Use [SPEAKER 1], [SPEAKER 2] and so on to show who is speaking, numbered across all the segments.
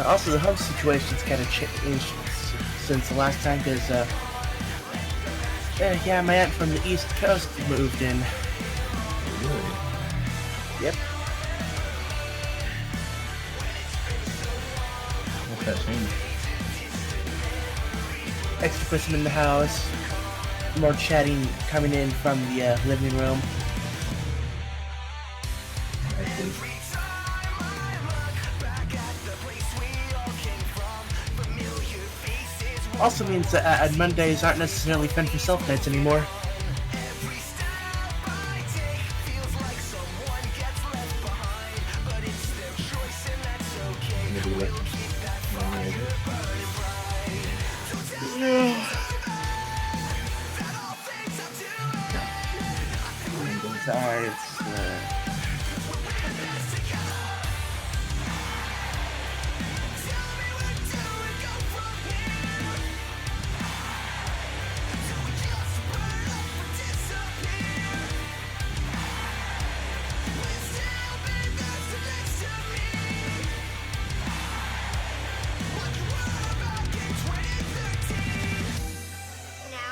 [SPEAKER 1] Also, the home situation's kind of changed since the last time, because, yeah, my aunt from the East Coast moved in.
[SPEAKER 2] Really?
[SPEAKER 1] Yep.
[SPEAKER 2] What's that change?
[SPEAKER 1] Extra person in the house, more chatting coming in from the living room.
[SPEAKER 2] I see.
[SPEAKER 1] Also means that Mondays aren't necessarily fend for self nights anymore.
[SPEAKER 2] Maybe less money,
[SPEAKER 1] Sorry, it's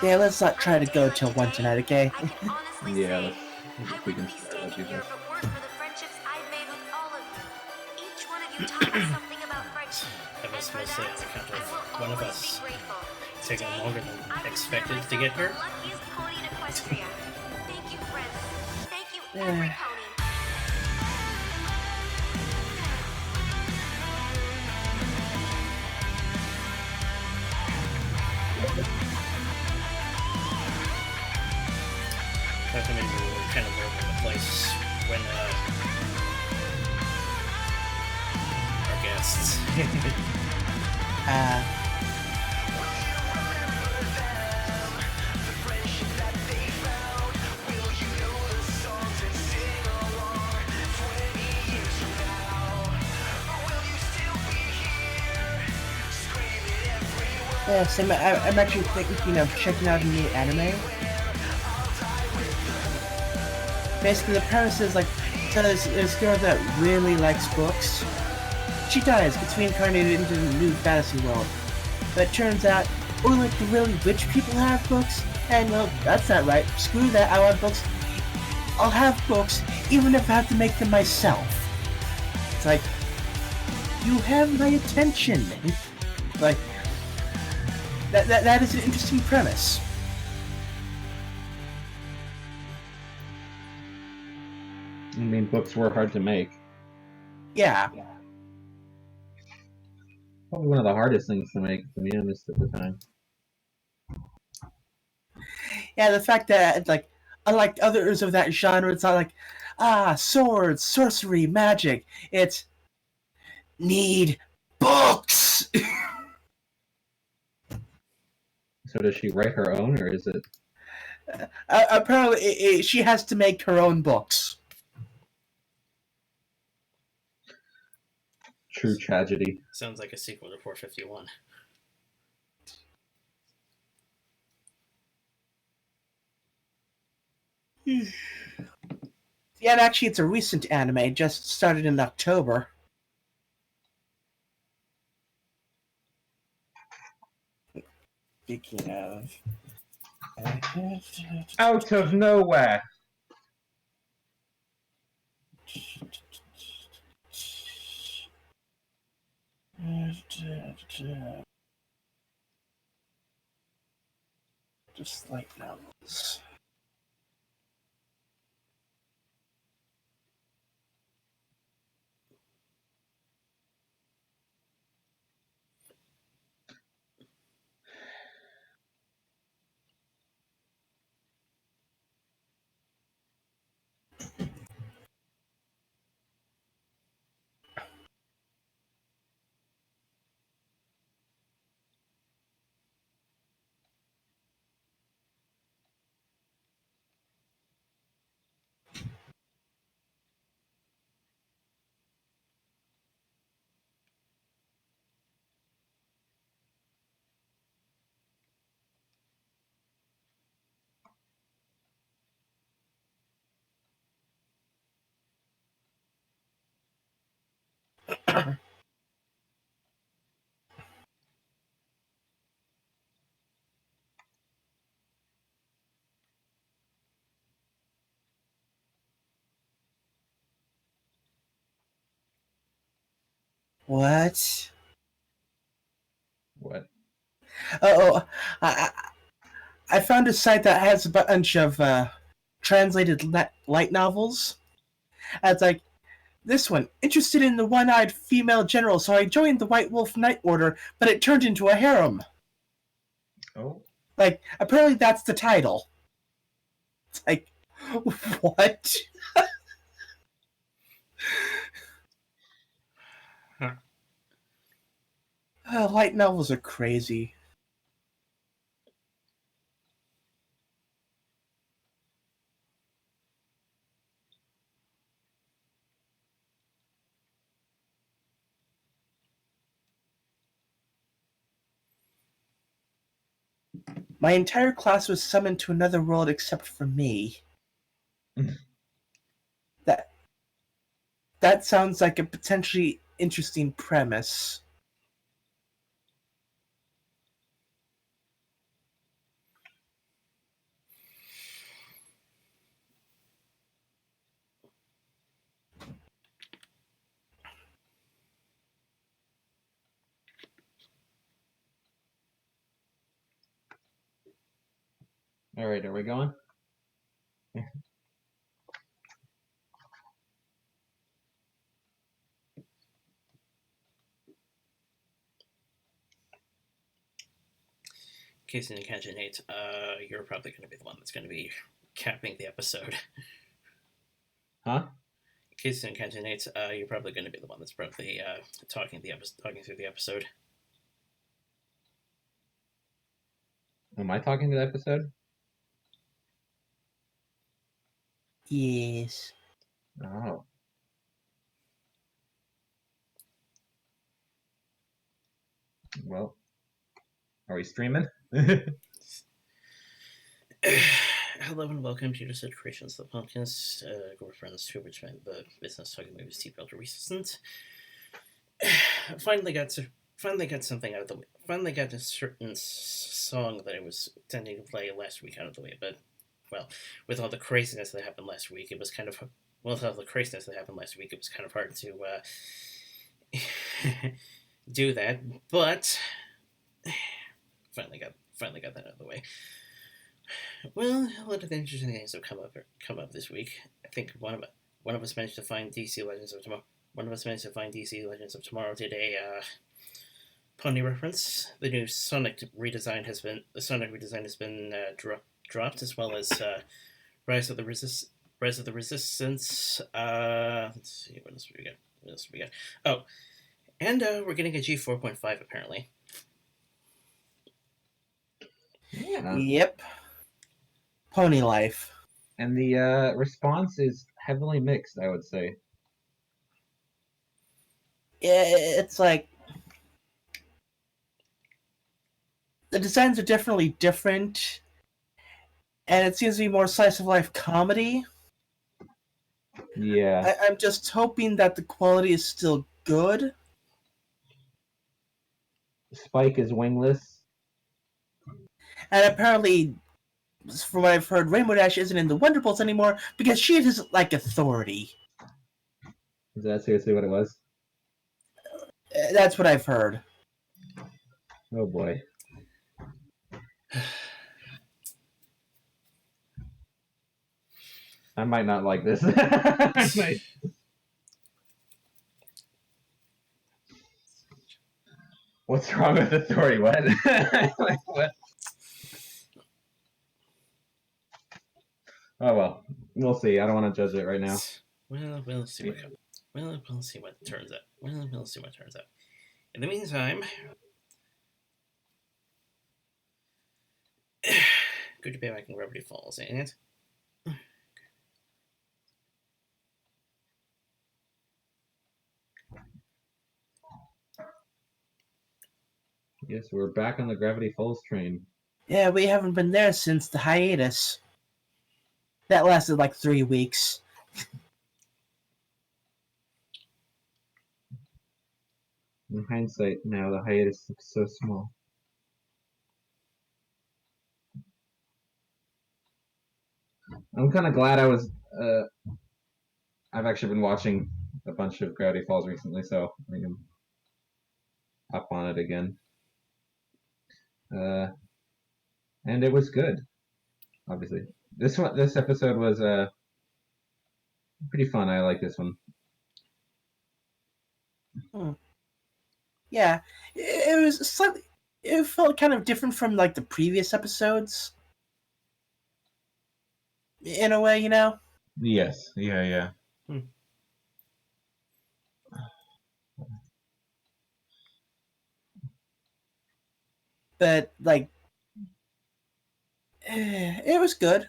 [SPEAKER 1] yeah, let's not try to go till 1 tonight, okay?
[SPEAKER 2] Yeah, if we can start with you guys.
[SPEAKER 3] I was mostly on account of one of us taking longer than expected to get here.
[SPEAKER 4] Thank you, friends. Thank you,
[SPEAKER 1] Yeah.
[SPEAKER 4] every pony.
[SPEAKER 3] I think maybe we were kind of all over the place when our guests.
[SPEAKER 1] Yeah, same. I'm actually thinking of checking out a new anime. Basically, the premise is like, so there's a girl that really likes books. She dies, gets reincarnated into the new fantasy world. But it turns out, only the really rich people have books. And well, that's not right. Screw that. I want books. I'll have books, even if I have to make them myself. It's like, you have my attention. Like, that is an interesting premise.
[SPEAKER 2] I mean, books were hard to make.
[SPEAKER 1] Yeah.
[SPEAKER 2] Probably one of the hardest things to make, to be honest, at the time.
[SPEAKER 1] Yeah, the fact that, like, unlike others of that genre, it's not like, swords, sorcery, magic. It's, need books!
[SPEAKER 2] So does she write her own, or is it...
[SPEAKER 1] Apparently, she has to make her own books.
[SPEAKER 2] True tragedy.
[SPEAKER 3] Sounds like a sequel to 451.
[SPEAKER 1] Yeah, and actually, it's a recent anime. It just started in October. Speaking of...
[SPEAKER 2] Out of nowhere.
[SPEAKER 1] Just light novels. What?
[SPEAKER 2] What?
[SPEAKER 1] Oh, I found a site that has a bunch of translated light novels. And it's like, this one, interested in the one-eyed female general, so I joined the White Wolf Knight Order, but it turned into a harem.
[SPEAKER 2] Oh.
[SPEAKER 1] Like, apparently that's the title. It's like, what? Light novels are crazy. My entire class was summoned to another world except for me. that that sounds like a potentially interesting premise.
[SPEAKER 2] All right, are we going?
[SPEAKER 3] Casey and Kenji Nate, you're probably going to be the one that's going to be capping the episode.
[SPEAKER 2] Huh?
[SPEAKER 3] Casey and Kenji Nate, you're probably going to be the one that's probably talking through the episode.
[SPEAKER 2] Am I talking to the episode?
[SPEAKER 1] Yes.
[SPEAKER 2] Oh. Well, are we streaming?
[SPEAKER 3] Hello and welcome to Yoda Soda Creations, the podcast. Group of friends who explain the business talking movies, TV, to resistant. Finally got something out of the way. Finally got a certain song that I was intending to play last week out of the way, but well, with all the craziness that happened last week, it was kind of hard to do that. But finally got that out of the way. Well, a lot of interesting things have come up this week. I think one of us managed to find DC Legends of Tomorrow. One of us managed to find DC Legends of Tomorrow did a pony reference. The new Sonic redesign has been dropped, as well as Rise of the Resistance. Let's see, what else we got? Oh, and we're getting a G4.5 apparently.
[SPEAKER 2] Yeah.
[SPEAKER 1] Yep. Pony life.
[SPEAKER 2] And the response is heavily mixed, I would say.
[SPEAKER 1] It's like the designs are definitely different, and it seems to be more slice of life comedy.
[SPEAKER 2] Yeah.
[SPEAKER 1] I'm just hoping that the quality is still good.
[SPEAKER 2] Spike is wingless.
[SPEAKER 1] And apparently, from what I've heard, Rainbow Dash isn't in the Wonderbolts anymore because she isn't like authority.
[SPEAKER 2] Is that seriously what it was?
[SPEAKER 1] That's what I've heard.
[SPEAKER 2] Oh boy. I might not like this. I might. What's wrong with authority? What? Like, what? Oh well, we'll see. I don't want to judge it right now.
[SPEAKER 3] Well, we'll see what. Well, we'll see what turns out. Well, we'll see what turns out. In the meantime, good to be back in Gravity Falls, ain't it?
[SPEAKER 2] Yes, we're back on the Gravity Falls train.
[SPEAKER 1] Yeah, we haven't been there since the hiatus. That lasted like 3 weeks.
[SPEAKER 2] In hindsight, now the hiatus looks so small. I'm kind of glad I was. I've actually been watching a bunch of Gravity Falls recently, so I can hop on it again. And it was good. Obviously, this episode was pretty fun. I like this one.
[SPEAKER 1] Yeah, it was slightly. It felt kind of different from like the previous episodes. In a way, you know?
[SPEAKER 2] Yes. Yeah.
[SPEAKER 1] But, like, it was good.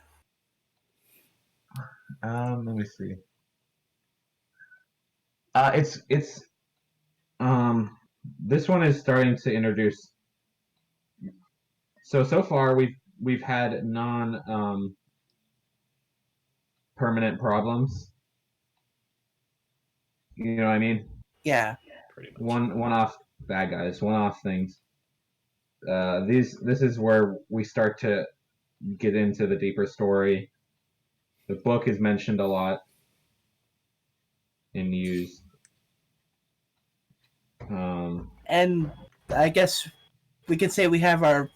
[SPEAKER 2] Let me see. It's this one is starting to introduce. So far we've had non permanent problems. You know what I mean?
[SPEAKER 1] Yeah.
[SPEAKER 3] Pretty much.
[SPEAKER 2] One off bad guys, one off things. This is where we start to get into the deeper story. The book is mentioned a lot and used.
[SPEAKER 1] And I guess we could say we have our.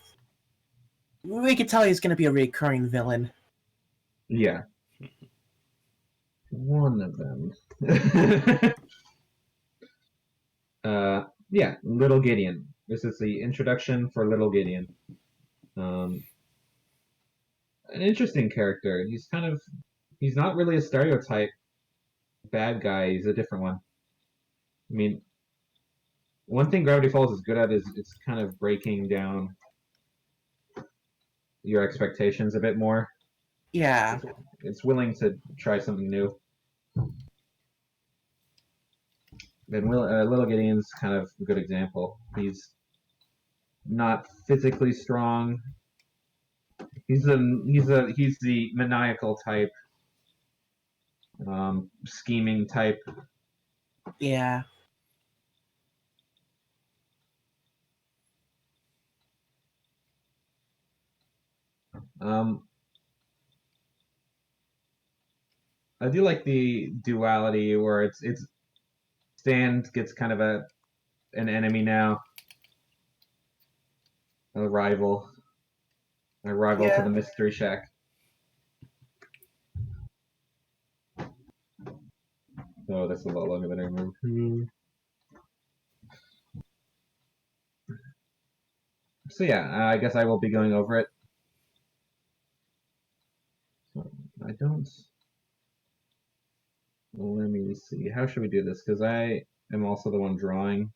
[SPEAKER 1] We could tell he's going to be a recurring villain.
[SPEAKER 2] Yeah. One of them. Yeah, Little Gideon. This is the introduction for Little Gideon. An interesting character. He's not really a stereotype bad guy. He's a different one. I mean, one thing Gravity Falls is good at is it's kind of breaking down your expectations a bit more.
[SPEAKER 1] Yeah.
[SPEAKER 2] It's willing to try something new. And Little Gideon's kind of a good example. He's not physically strong. He's the maniacal type, scheming type.
[SPEAKER 1] Yeah.
[SPEAKER 2] I do like the duality where it's Stan gets kind of an enemy now, a rival to the Mystery Shack. Oh, that's a lot longer than I remember. So yeah, I guess I will be going over it. I don't. Let me see. How should we do this? Because I am also the one drawing.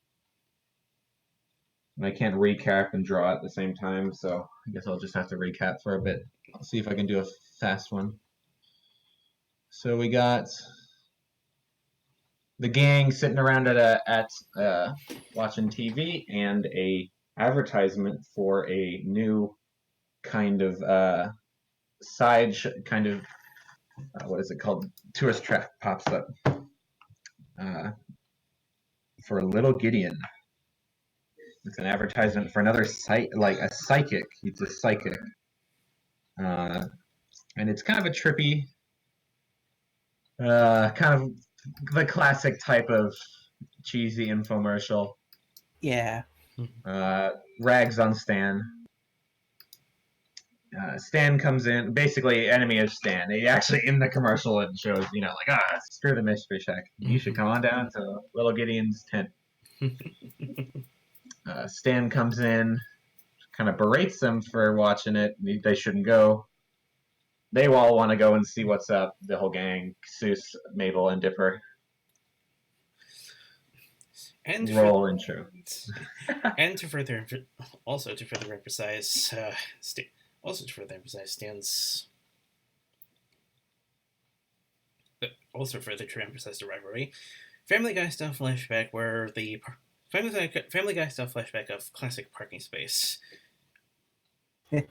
[SPEAKER 2] And I can't recap and draw at the same time, so I guess I'll just have to recap for a bit. I'll see if I can do a fast one. So we got the gang sitting around at watching TV and a advertisement for a new kind of kind of what is it called? Tourist trap pops up for Little Gideon. It's an advertisement for another site, like a psychic. He's a psychic, and it's kind of a trippy, kind of the classic type of cheesy infomercial.
[SPEAKER 1] Yeah.
[SPEAKER 2] Rags on Stan. Stan comes in, basically enemy of Stan. He actually in the commercial it shows, like screw the mystery shack. You should come on down to Little Gideon's tent. Stan comes in, kind of berates them for watching it. They shouldn't go. They all want to go and see what's up. The whole gang: Seuss, Mabel, and Dipper.
[SPEAKER 3] And
[SPEAKER 2] roll intro.
[SPEAKER 3] And to further emphasize, Stan's. Also further to emphasize the rivalry, Family Guy style flashback where the Family Guy style flashback of classic parking space. Gag.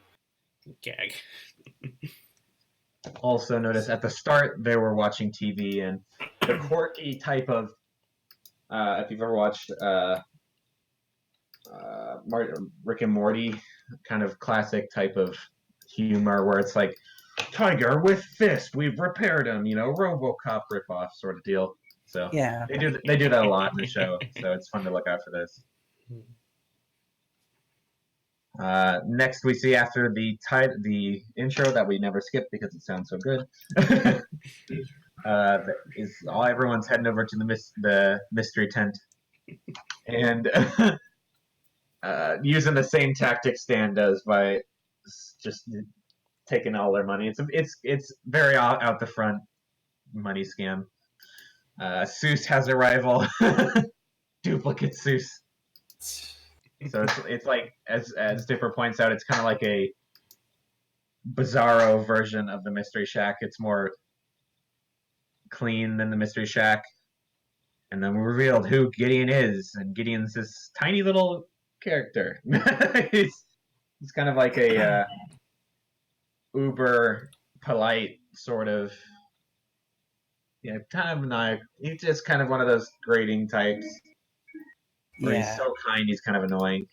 [SPEAKER 2] Also notice at the start they were watching TV, and the quirky type of if you've ever watched Rick and Morty, kind of classic type of humor where it's like Tiger with fist, we've repaired him, RoboCop ripoff sort of deal. So
[SPEAKER 1] Yeah.
[SPEAKER 2] they do that a lot in the show, so it's fun to look out for this. Next, we see after the intro that we never skip because it sounds so good. Is everyone's heading over to the mystery tent, and using the same tactic Stan does by just taking all their money. It's very out the front money scam. Seuss has a rival, duplicate Seuss. So it's like as Dipper points out, it's kind of like a bizarro version of the Mystery Shack. It's more clean than the Mystery Shack. And then we revealed who Gideon is, and Gideon's this tiny little character. he's kind of like a uber polite sort of, kind of not. He's just kind of one of those grading types. Where he's so kind, he's kind of annoying,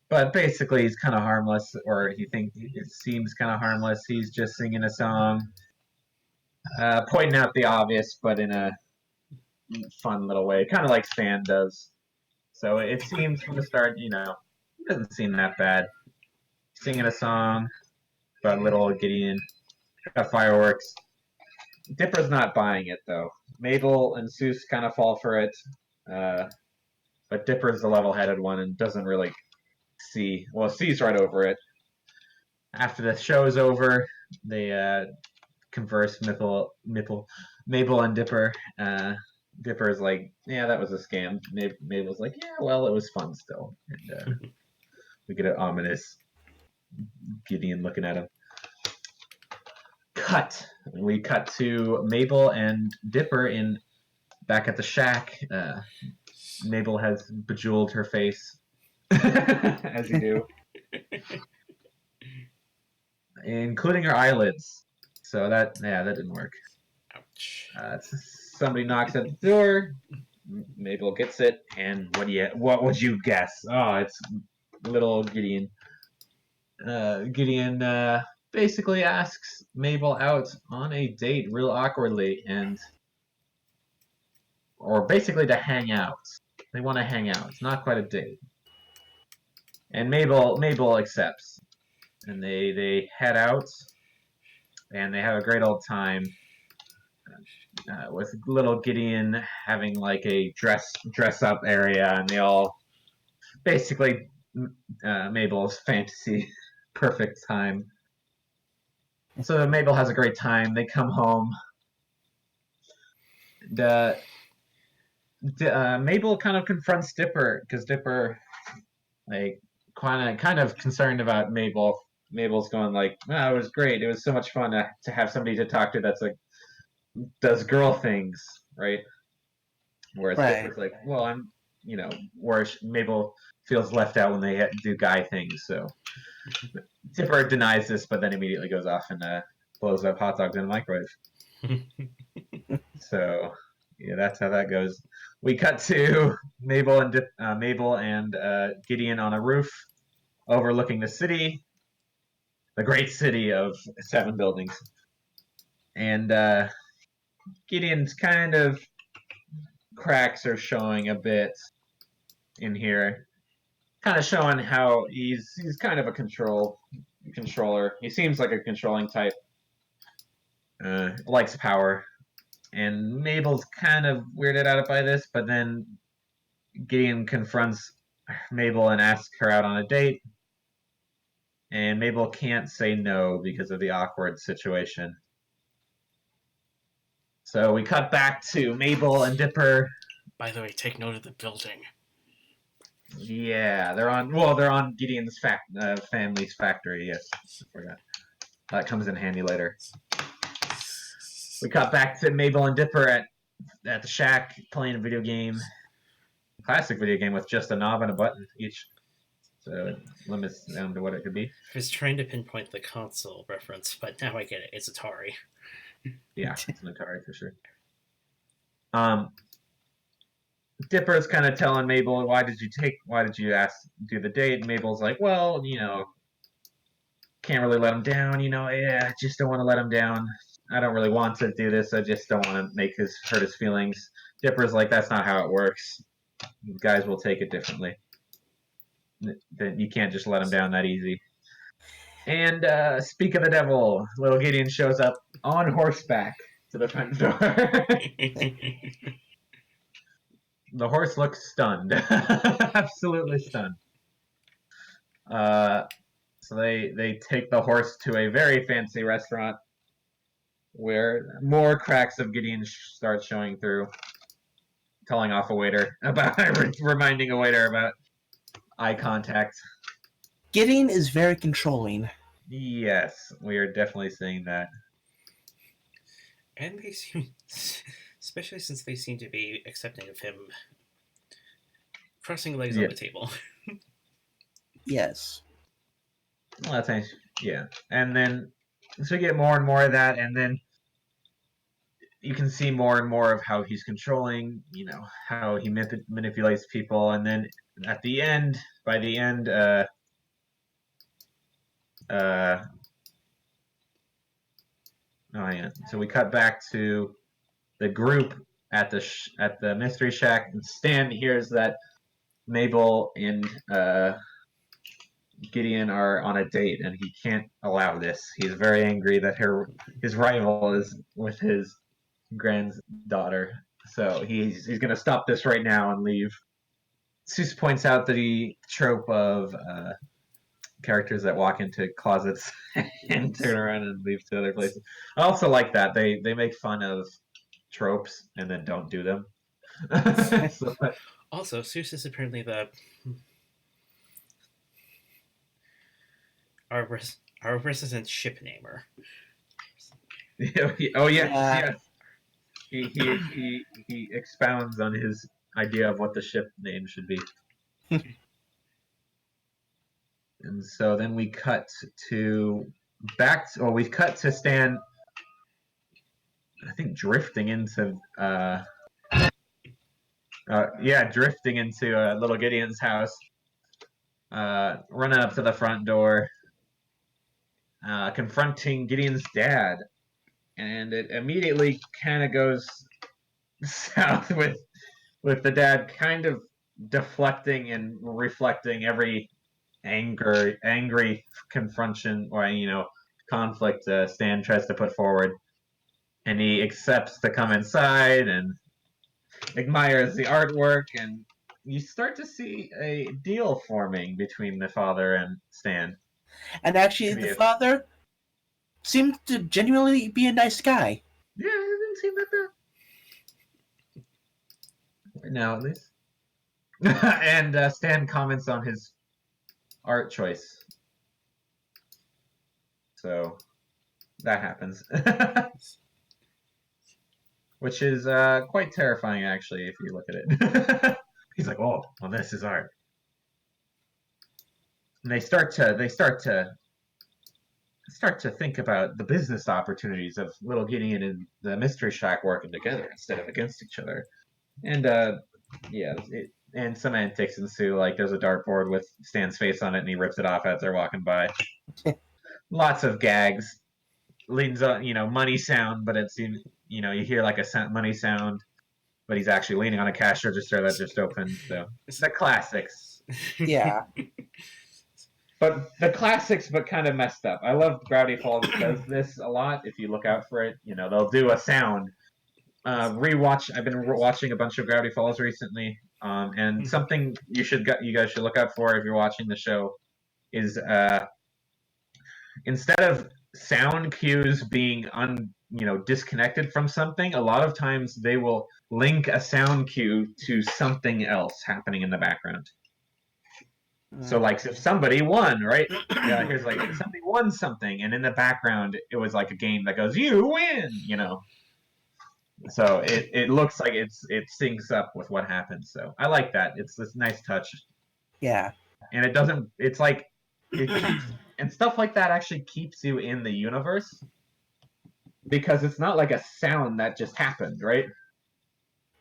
[SPEAKER 2] But basically, he's kind of harmless, or it seems kind of harmless. He's just singing a song, pointing out the obvious, but in a fun little way, kind of like Stan does. So it seems from the start, it doesn't seem that bad. Singing a song about little Gideon, got fireworks. Dipper's not buying it, though. Mabel and Seuss kind of fall for it. But Dipper's the level-headed one and doesn't really sees right over it. After the show is over, they converse, Mabel and Dipper. Dipper's like, yeah, that was a scam. Mabel's like, yeah, well, it was fun still. And we get an ominous Gideon looking at him. We cut to Mabel and Dipper back at the shack. Mabel has bejeweled her face, as you do, including her eyelids. So that didn't work.
[SPEAKER 3] Ouch.
[SPEAKER 2] Somebody knocks at the door. Mabel gets it, and what would you guess? Oh, it's little Gideon. Gideon basically asks Mabel out on a date real awkwardly, or basically to hang out. They want to hang out. It's not quite a date. And Mabel accepts. And they head out, and they have a great old time with little Gideon having like a dress up area, and they all basically Mabel's fantasy perfect time. So Mabel has a great time. They come home. Mabel kind of confronts Dipper because Dipper, like, kind of concerned about Mabel. Mabel's going like, "Oh, it was great. It was so much fun to have somebody to talk to that's like does girl things, right?" Whereas Dipper's like, "Well, I'm, where Mabel feels left out when they do guy things. So Dipper denies this, but then immediately goes off and blows up hot dogs in a microwave. So yeah, that's how that goes. We cut to Mabel and Gideon on a roof overlooking the city, the great city of 7 buildings. And Gideon's kind of cracks are showing a bit in here, kind of showing how he's kind of a controller. He seems like a controlling type. Likes power, and Mabel's kind of weirded out by this, but then Gideon confronts Mabel and asks her out on a date, and Mabel can't say no because of the awkward situation. So we cut back to Mabel and Dipper.
[SPEAKER 3] By the way, take note of the building.
[SPEAKER 2] Yeah, they're on Gideon's family's factory. Yes, I forgot. That comes in handy later. We cut back to Mabel and Dipper at the shack playing a video game. Classic video game with just a knob and a button each. So it limits down to what it could be.
[SPEAKER 3] I was trying to pinpoint the console reference, but now I get it. It's Atari.
[SPEAKER 2] Yeah, it's an Atari for sure. Dipper's kind of telling Mabel, why did you do the date? And Mabel's like, well, can't really let him down, I just don't want to let him down. I don't really want to do this. I just don't want to hurt his feelings. Dipper's like, that's not how it works. Guys will take it differently. That you can't just let him down that easy. And speak of the devil, little Gideon shows up on horseback to the front door. The horse looks stunned. Absolutely stunned. So they take the horse to a very fancy restaurant where more cracks of Gideon start showing through, calling off a waiter about reminding a waiter about eye contact.
[SPEAKER 1] Gideon is very controlling.
[SPEAKER 2] Yes, we are definitely seeing that.
[SPEAKER 3] And they seem, especially since they seem to be accepting of him crossing legs on the table.
[SPEAKER 1] Yes.
[SPEAKER 2] Well, that's nice. Yeah. And then, so we get more and more of that, and then you can see more and more of how he's controlling, how he manipulates people, and then at the end, by the end, so we cut back to the group at the mystery shack, and Stan hears that Mabel and Gideon are on a date, and he can't allow this. He's very angry that his rival is with his granddaughter, so he's gonna stop this right now and leave. Seuss points out the trope of characters that walk into closets and turn around and leave to other places. I also like that they make fun of tropes and then don't do them. So,
[SPEAKER 3] also, Seuss is apparently our resident ship namer.
[SPEAKER 2] oh yes. He expounds on his idea of what the ship name should be. And so then we cut to Stan, I think, drifting into little Gideon's house, running up to the front door, confronting Gideon's dad, and it immediately kind of goes south with the dad kind of deflecting and reflecting every angry confrontation or conflict Stan tries to put forward, and he accepts to come inside and admires the artwork, and you start to see a deal forming between the father and Stan.
[SPEAKER 1] And actually, the father seemed to genuinely be a nice guy.
[SPEAKER 2] Yeah, it didn't seem that bad. Right now, at least. And Stan comments on his art choice. So that happens. Which is quite terrifying, actually, if you look at it. He's like, oh, well, this is art. And they start to think about the business opportunities of little Gideon and the Mystery Shack working together instead of against each other. And and some antics ensue. Like there's a dartboard with Stan's face on it, and he rips it off as they're walking by. Lots of gags. Leans on, money sound, but it's you hear like a money sound, but he's actually leaning on a cash register that just opened. So the classics.
[SPEAKER 1] Yeah.
[SPEAKER 2] But the classics, but kind of messed up. I love Gravity Falls does this a lot. If you look out for it, they'll do a sound. I've been watching a bunch of Gravity Falls recently, and something you guys should look out for if you're watching the show is instead of sound cues being disconnected from something, a lot of times they will link a sound cue to something else happening in the background. So like if somebody won, right? Yeah, here's like somebody won something, and in the background it was like a game that goes, "You win," So it looks like it syncs up with what happens. So I like that. It's this nice touch.
[SPEAKER 1] Yeah.
[SPEAKER 2] And it doesn't. It's like it keeps and stuff like that actually keeps you in the universe because it's not like a sound that just happened, right?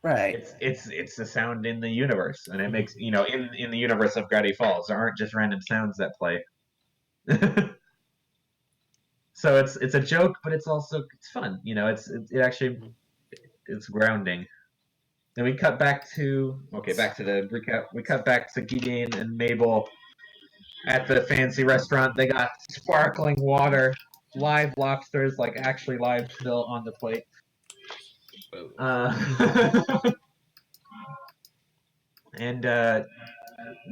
[SPEAKER 1] Right.
[SPEAKER 2] It's a sound in the universe, and it makes in the universe of Gravity Falls, there aren't just random sounds that play. So it's a joke, but it's fun. It actually it's grounding. Then we cut back to the recap. We cut back to Gideon and Mabel at the fancy restaurant. They got sparkling water, live lobsters, like actually live still on the plate. And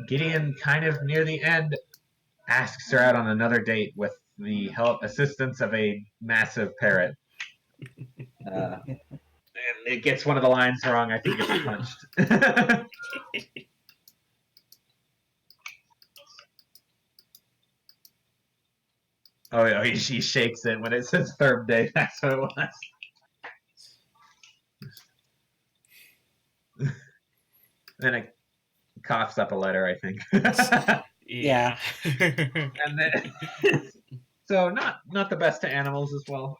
[SPEAKER 2] Gideon, kind of near the end, asks her out on another date with the assistance of a massive parrot. And it gets one of the lines wrong. I think it's punched. Oh, yeah, he shakes it when it says third day. That's what it was. Then it coughs up a letter, I think.
[SPEAKER 1] Yeah.
[SPEAKER 2] And then, so not the best to animals as well.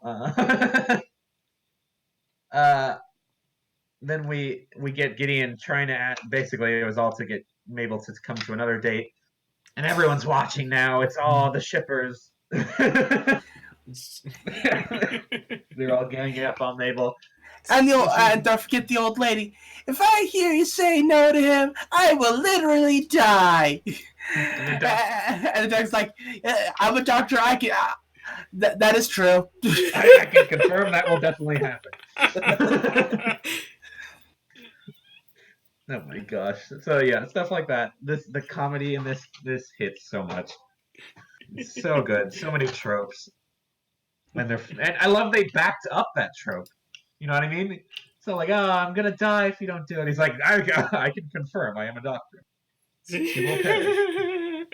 [SPEAKER 2] Then we get Gideon trying to basically it was all to get Mabel to come to another date, and everyone's watching now. It's all the shippers. They're all ganging up on Mabel.
[SPEAKER 1] And don't forget the old lady. If I hear you say no to him, I will literally die. And the dog's like, I'm a doctor. I can. That is true.
[SPEAKER 2] I can confirm that will definitely happen. Oh my gosh! So yeah, stuff like that. The comedy in this hits so much. It's so good. So many tropes. And I love they backed up that trope. You know what I mean? So like, oh, I'm gonna die if you don't do it. He's like, I can confirm I am a doctor. She will perish.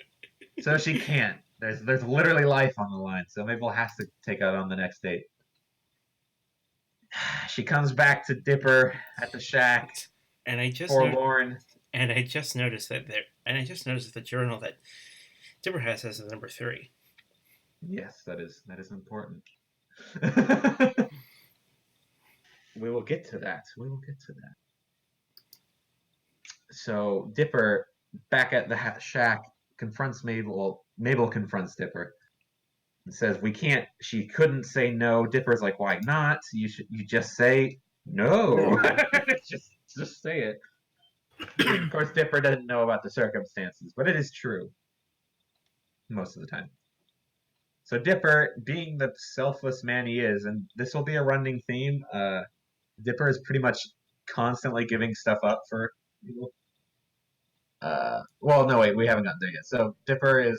[SPEAKER 2] So she can't. There's literally life on the line. So Mabel has to take out on the next date. She comes back to Dipper at the shack.
[SPEAKER 3] And I just
[SPEAKER 2] forlorn.
[SPEAKER 3] And I just noticed that the journal that Dipper has the number 3.
[SPEAKER 2] Yes, that is important. We will get to that. So Dipper, back at the shack, confronts Mabel. Mabel confronts Dipper and says, "We can't." She couldn't say no. Dipper's like, "Why not? You just say no. just say it." Of course, Dipper doesn't know about the circumstances, but it is true most of the time. So Dipper, being the selfless man he is, and this will be a running theme, Dipper is pretty much constantly giving stuff up for people. Well, no, wait, we haven't gotten there yet. So Dipper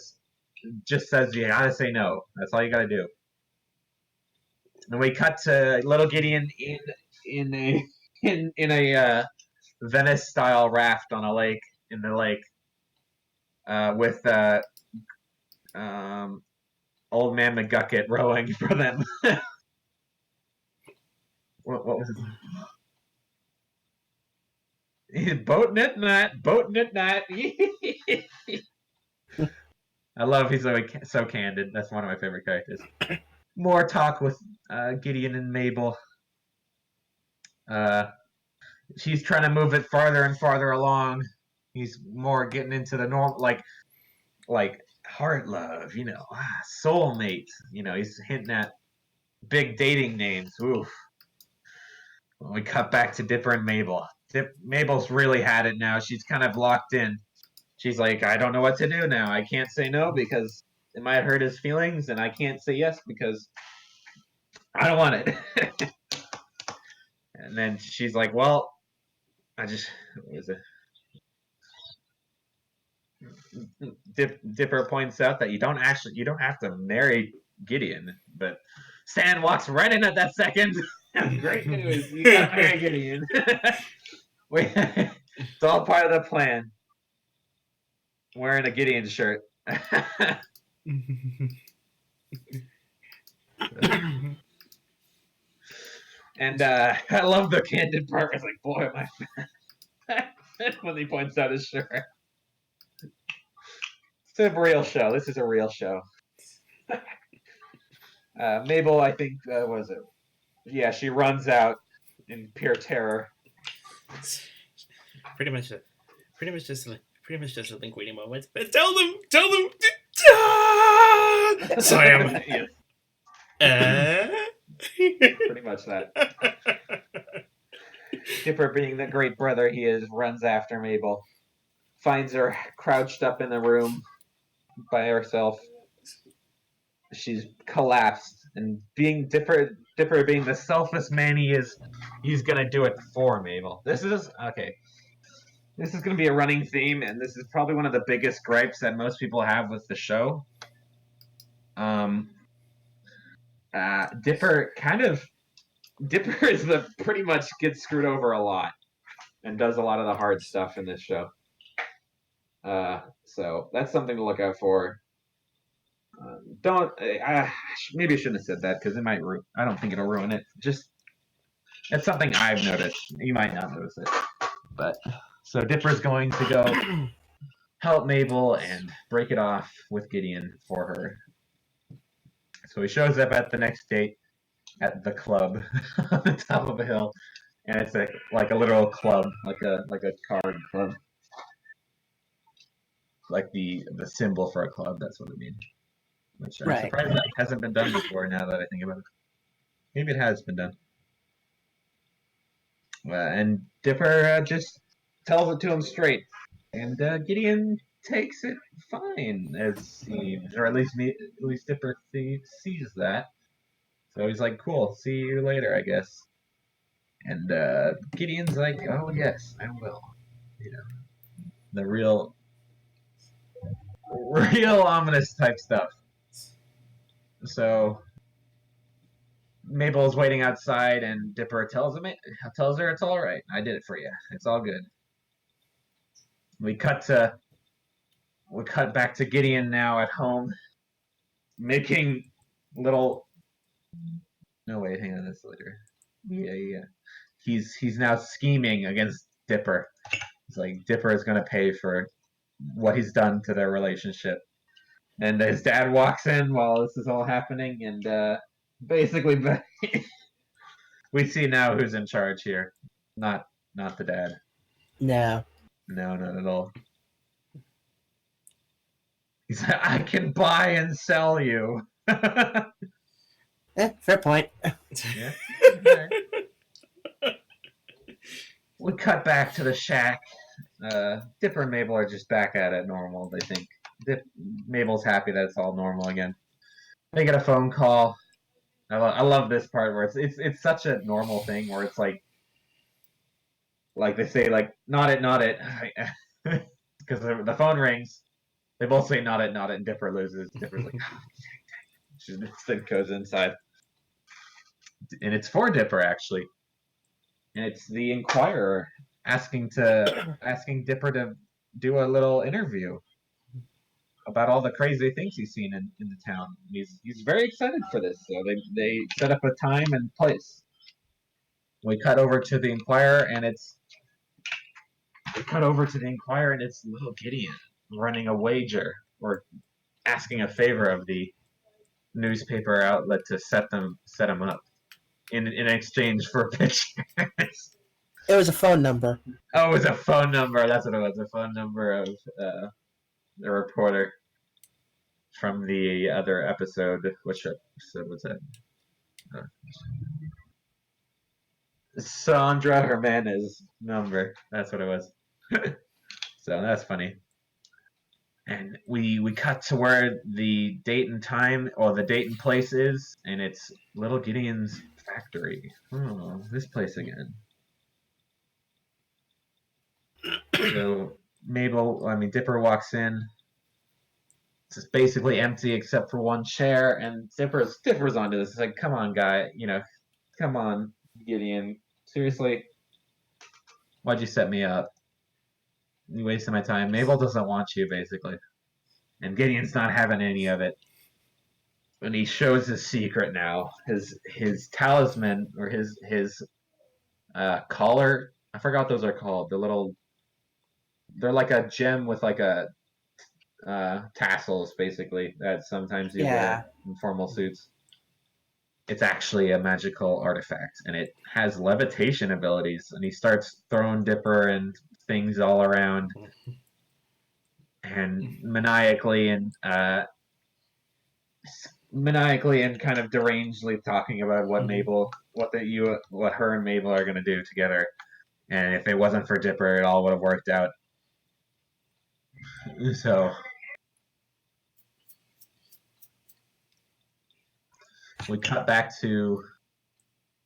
[SPEAKER 2] just says you gotta say no. That's all you gotta do. And we cut to little Gideon in a Venice-style raft on a lake in the lake with old man McGucket rowing for them. What was his boating at night. I love he's so candid. That's one of my favorite characters. More talk with Gideon and Mabel. She's trying to move it farther and farther along. He's more getting into the normal, like heart love, soulmate. He's hinting at big dating names. Oof. When we cut back to Dipper and Mabel, Mabel's really had it now. She's kind of locked in. She's like, I don't know what to do now. I can't say no because it might hurt his feelings, and I can't say yes because I don't want it. And then she's like, well, what is it? Dipper points out that you don't have to marry Gideon, but Stan walks right in at that second. Great news! You gotta marry Gideon. It's all part of the plan. Wearing a Gideon shirt. And I love the candid part. It's like, boy, my when he points out his shirt. It's a real show. This is a real show. Mabel, I think, was it? Yeah, she runs out in pure terror.
[SPEAKER 3] Pretty much just a link waiting moment. But tell them, slam.
[SPEAKER 2] Yes. Pretty much that. Dipper, being the great brother he is, runs after Mabel, finds her crouched up in the room by herself. She's collapsed, and being Dipper being the selfless man he is, he's gonna do it for Mabel. This is okay. This is gonna be a running theme, and this is probably one of the biggest gripes that most people have with the show. Dipper is pretty much gets screwed over a lot, and does a lot of the hard stuff in this show. So that's something to look out for. Maybe I shouldn't have said that because it might. I don't think it'll ruin it. Just it's something I've noticed. You might not notice it, but so Dipper's going to go help Mabel and break it off with Gideon for her. So he shows up at the next date at the club on the top of a hill, and it's like a literal club, like a card club, like the symbol for a club. That's what I mean. Which I'm surprised that hasn't been done before. Now that I think about it, maybe it has been done. And Dipper just tells it to him straight, and Gideon takes it fine, as seems, or at least Dipper sees that. So he's like, "Cool, see you later, I guess." And Gideon's like, "Oh yes, I will." The real ominous type stuff. So Mabel is waiting outside, and Dipper tells her it's all right. I did it for you. It's all good. We cut back to Gideon now at home, making little. No wait, hang on, this later. Yeah. He's now scheming against Dipper. It's like Dipper is gonna pay for what he's done to their relationship. And his dad walks in while this is all happening, and basically we see now who's in charge here. Not the dad.
[SPEAKER 1] No,
[SPEAKER 2] not at all. He's like, I can buy and sell you.
[SPEAKER 1] fair point.
[SPEAKER 2] Yeah. We cut back to the shack. Dipper and Mabel are just back at it normal, they think. Mabel's happy that it's all normal again. They get a phone call. I love this part where it's such a normal thing where it's like they say like not it because the phone rings. They both say not it, and Dipper loses. Dipper's like, she just goes inside, and it's for Dipper actually, and it's the Inquirer asking Dipper to do a little interview about all the crazy things he's seen in the town. He's very excited for this, so they set up a time and place. We cut over to the Inquirer, and it's little Gideon running a wager, or asking a favor of the newspaper outlet to set him up in exchange for pictures.
[SPEAKER 1] It was a phone number.
[SPEAKER 2] Oh, it was a phone number. That's what it was. A phone number of the reporter from the other episode. Which episode was that? Sandra Hermanez number. That's what it was. So that's funny. And we cut to where the date and time, or the date and place is, and it's Little Gideon's factory. Oh, this place again. So Dipper walks in. It's basically empty except for one chair, and Dipper's onto this. It's like, come on, guy, come on, Gideon. Seriously, why'd you set me up? You wasted my time. Mabel doesn't want you, basically, and Gideon's not having any of it. And he shows his secret now. His talisman, or his collar. I forgot what those are called. They're like a gem with like a tassels, basically, that sometimes you wear in formal suits. It's actually a magical artifact, and it has levitation abilities. And he starts throwing Dipper and things all around, and maniacally and kind of derangedly talking about what what her and Mabel are going to do together. And if it wasn't for Dipper, it all would have worked out. So we cut back to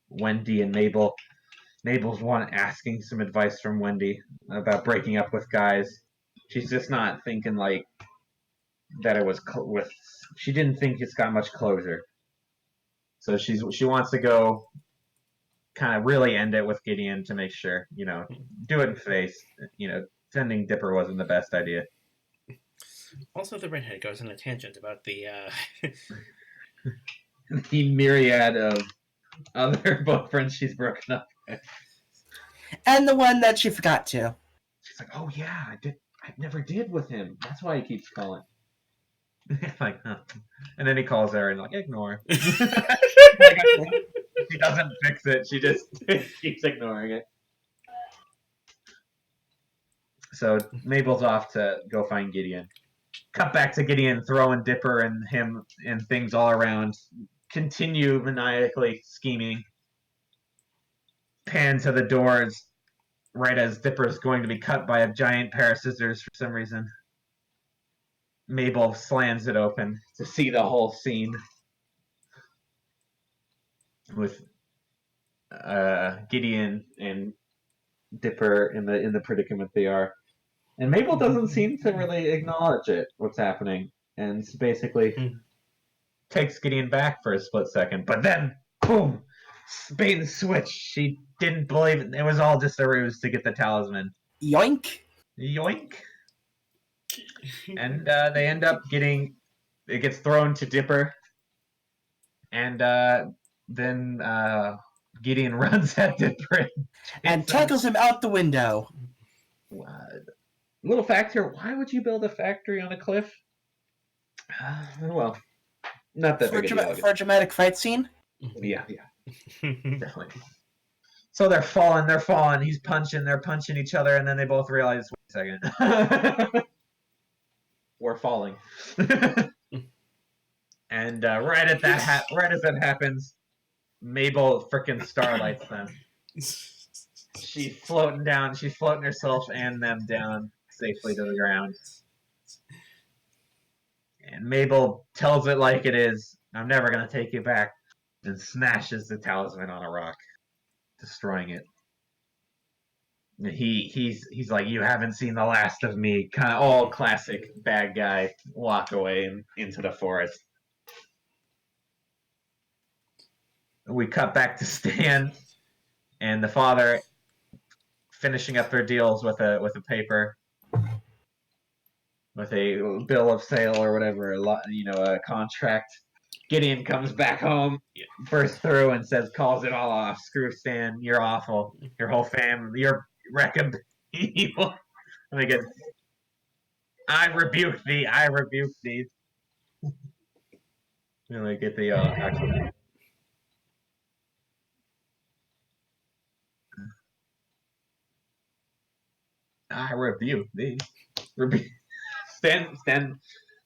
[SPEAKER 2] Wendy and Mabel. Mabel's asking some advice from Wendy about breaking up with guys. She's just not thinking like that it was she didn't think it's got much closure. So she wants to go kind of really end it with Gideon to make sure, do it in face. Sending Dipper wasn't the best idea.
[SPEAKER 3] Also, the redhead goes on a tangent about the
[SPEAKER 2] the myriad of other boyfriends she's broken up with.
[SPEAKER 1] And the one that she forgot to.
[SPEAKER 2] She's like, oh yeah, I never did with him. That's why he keeps calling. Like, huh. And then he calls her and like, ignore. She doesn't fix it. She just keeps ignoring it. So Mabel's off to go find Gideon. Cut back to Gideon throwing Dipper and him and things all around. Continue maniacally scheming. Pan to the doors right as Dipper's going to be cut by a giant pair of scissors for some reason. Mabel slams it open to see the whole scene with Gideon and Dipper in the predicament they are. And Mabel doesn't seem to really acknowledge what's happening, and basically takes Gideon back for a split second. But then, boom, bait and switch. She didn't believe it. It was all just a ruse to get the talisman.
[SPEAKER 1] Yoink.
[SPEAKER 2] Yoink. And they end up it gets thrown to Dipper. And then Gideon runs at Dipper.
[SPEAKER 1] And tackles him out the window.
[SPEAKER 2] Little fact here, why would you build a factory on a cliff? Well, not that big a deal.
[SPEAKER 1] For a dramatic fight scene?
[SPEAKER 2] Yeah. Definitely. So they're falling, they're punching each other, and then they both realize, wait a second. We're falling. And right as that happens, Mabel frickin' starlights them. She's floating herself and them down safely to the ground. And Mabel tells it like it is. I'm never going to take you back. And smashes the talisman on a rock, destroying it. And he's like, you haven't seen the last of me. Kind of all classic bad guy walk away into the forest. We cut back to Stan and the father finishing up their deals with a paper, with a bill of sale or whatever, a contract. Gideon comes back home, bursts through, and calls it all off. Screw Stan, you're awful. Your whole family, you're wrecking evil. I rebuke thee. You know, get the actual. I review these. Stan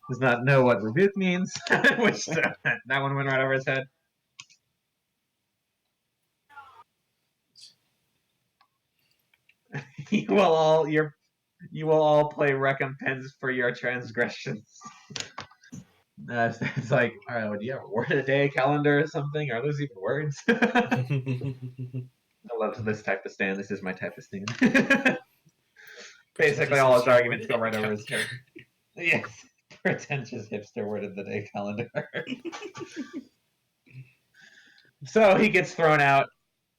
[SPEAKER 2] does not know what rebuke means, which that one went right over his head. You will all play recompense for your transgressions. It's like, all right, do you have a word a day calendar or something? Are those even words? I love this type of stand. This is my type of stand. Basically, all his arguments go right over his head. Yes, pretentious hipster word of the day calendar. So he gets thrown out.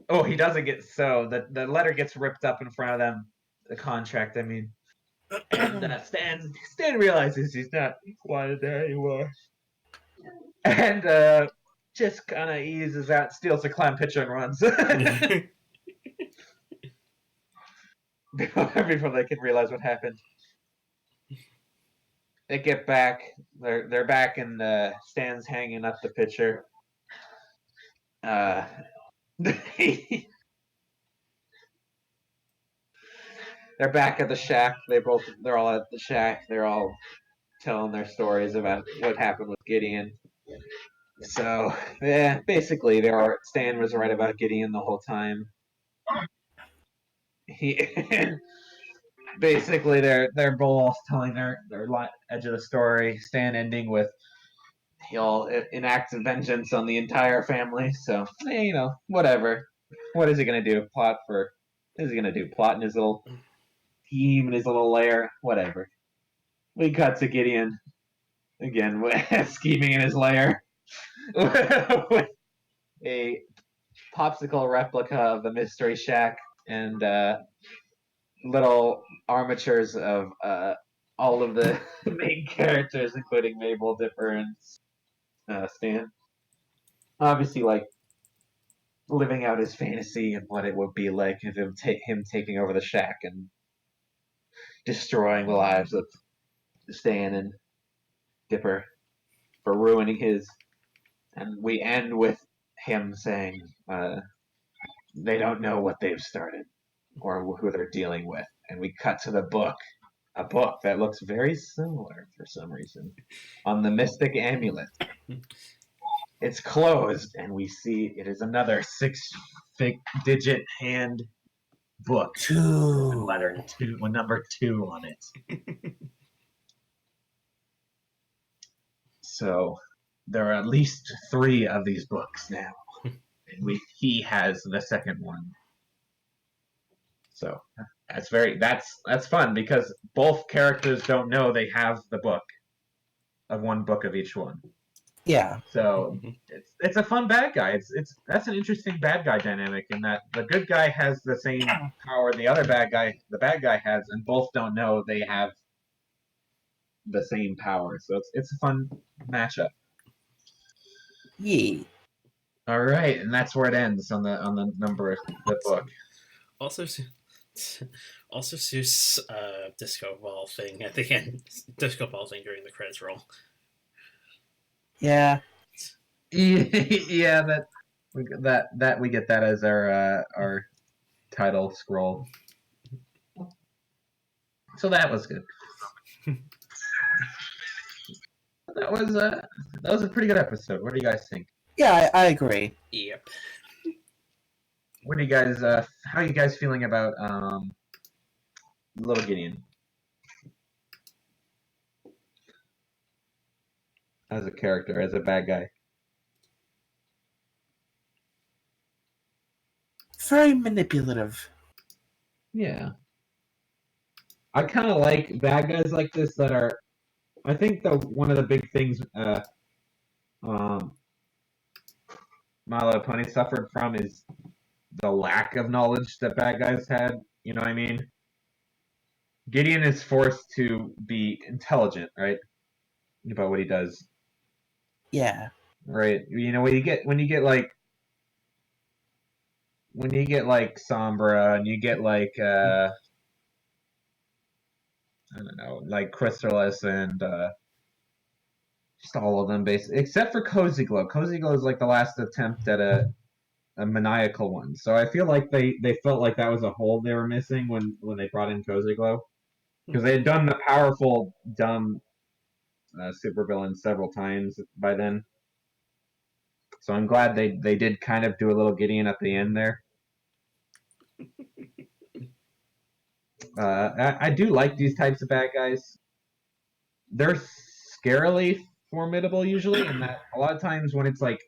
[SPEAKER 2] Oh, he doesn't get the letter gets ripped up in front of them. The contract, I mean. And Stan realizes he's not wanted there anymore. And just kind of eases out, steals the clam pitcher, and runs. Before they can realize what happened. They get back. They're back, and Stan's hanging up the pitcher. They're back at the shack. They're all at the shack. They're all telling their stories about what happened with Gideon. So yeah, basically, Stan was right about Gideon the whole time. Basically they're both telling their edge of the story. Stan ending with he'll enact vengeance on the entire family. So whatever. What is he gonna do? What is he gonna do? Plot in his little team in his little lair? Whatever. We cut to Gideon again, scheming in his lair with a popsicle replica of the Mystery Shack and little armatures of all of the main characters, including Mabel, Dipper, and Stan. Obviously, like living out his fantasy and what it would be like if him taking over the shack and destroying the lives of Stan and Dipper for ruining his. And we end with him saying they don't know what they've started or who they're dealing with. And we cut to the book, a book that looks very similar for some reason, on the Mystic Amulet. It's closed, and we see it is another 6-digit hand book.
[SPEAKER 1] Two.
[SPEAKER 2] Letter 2, with number 2 on it. So there are at least 3 of these books now. And he has the second one. So that's fun because both characters don't know they have the book of one book of each one.
[SPEAKER 1] Yeah.
[SPEAKER 2] So it's a fun bad guy. That's an interesting bad guy dynamic in that the good guy has the same power the bad guy has, and both don't know they have the same power. So it's a fun matchup.
[SPEAKER 1] Yeah.
[SPEAKER 2] All right, and that's where it ends on the number of the book.
[SPEAKER 3] Also Seuss disco ball thing at the end. Disco ball thing during the credits roll.
[SPEAKER 1] Yeah.
[SPEAKER 2] Yeah, we get that as our title scroll. So that was good. That was a pretty good episode. What do you guys think?
[SPEAKER 1] Yeah, I agree.
[SPEAKER 3] Yep.
[SPEAKER 2] What do you guys how are you guys feeling about Little Gideon as a character, as a bad guy?
[SPEAKER 1] Very manipulative.
[SPEAKER 2] Yeah. I kind of like bad guys like this that are. I think one of the big things Milo Pony suffered from is the lack of knowledge that bad guys had. You know what I mean? Gideon is forced to be intelligent, right, about what he does.
[SPEAKER 1] Yeah.
[SPEAKER 2] Right. When you get like Sombra and you get like I don't know, like Chrysalis and Just all of them, basically, except for Cozy Glow. Cozy Glow is like the last attempt at a maniacal one. So I feel like they felt like that was a hole they were missing when they brought in Cozy Glow, because they had done the powerful dumb supervillain several times by then. So I'm glad they did kind of do a little Gideon at the end there. I do like these types of bad guys. They're scarily formidable usually, and that a lot of times when it's like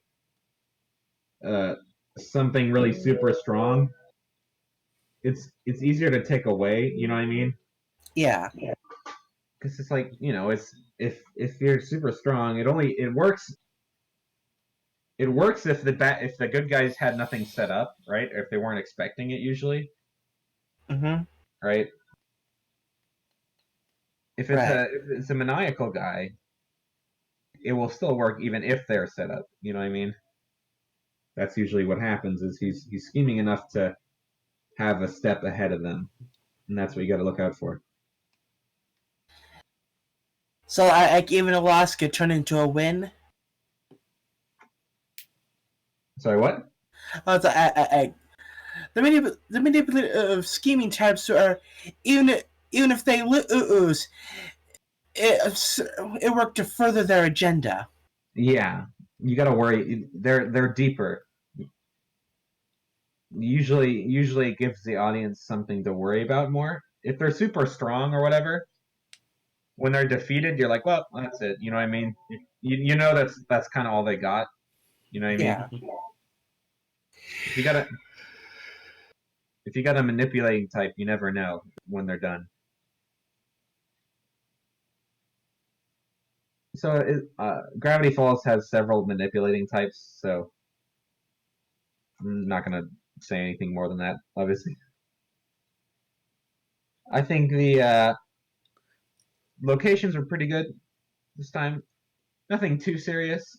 [SPEAKER 2] something really super strong, it's easier to take away. You know what I mean?
[SPEAKER 1] Yeah.
[SPEAKER 2] Because it's like, it's if you're super strong, it works. It works if the good guys had nothing set up, right? Or if they weren't expecting it usually,
[SPEAKER 1] Mm-hmm.
[SPEAKER 2] right? If it's
[SPEAKER 1] Right.
[SPEAKER 2] if it's a maniacal guy, it will still work even if they're set up. You know what I mean? That's usually what happens. Is he's scheming enough to have a step ahead of them, and that's what you got to look out for.
[SPEAKER 1] So like even a loss could turn into a win.
[SPEAKER 2] Sorry, what?
[SPEAKER 1] So the manipulative scheming types are even if they lose, it worked to further their agenda.
[SPEAKER 2] Yeah, you got to worry. They're deeper. Usually it gives the audience something to worry about more. If they're super strong or whatever, when they're defeated, you're like, well, that's it. You know what I mean? You know that's kind of all they got. You know what I mean?
[SPEAKER 1] Yeah.
[SPEAKER 2] If you got a if you got a manipulating type, you never know when they're done. So Gravity Falls has several manipulating types, so I'm not gonna say anything more than that. Obviously, I think the locations were pretty good this time. Nothing too serious.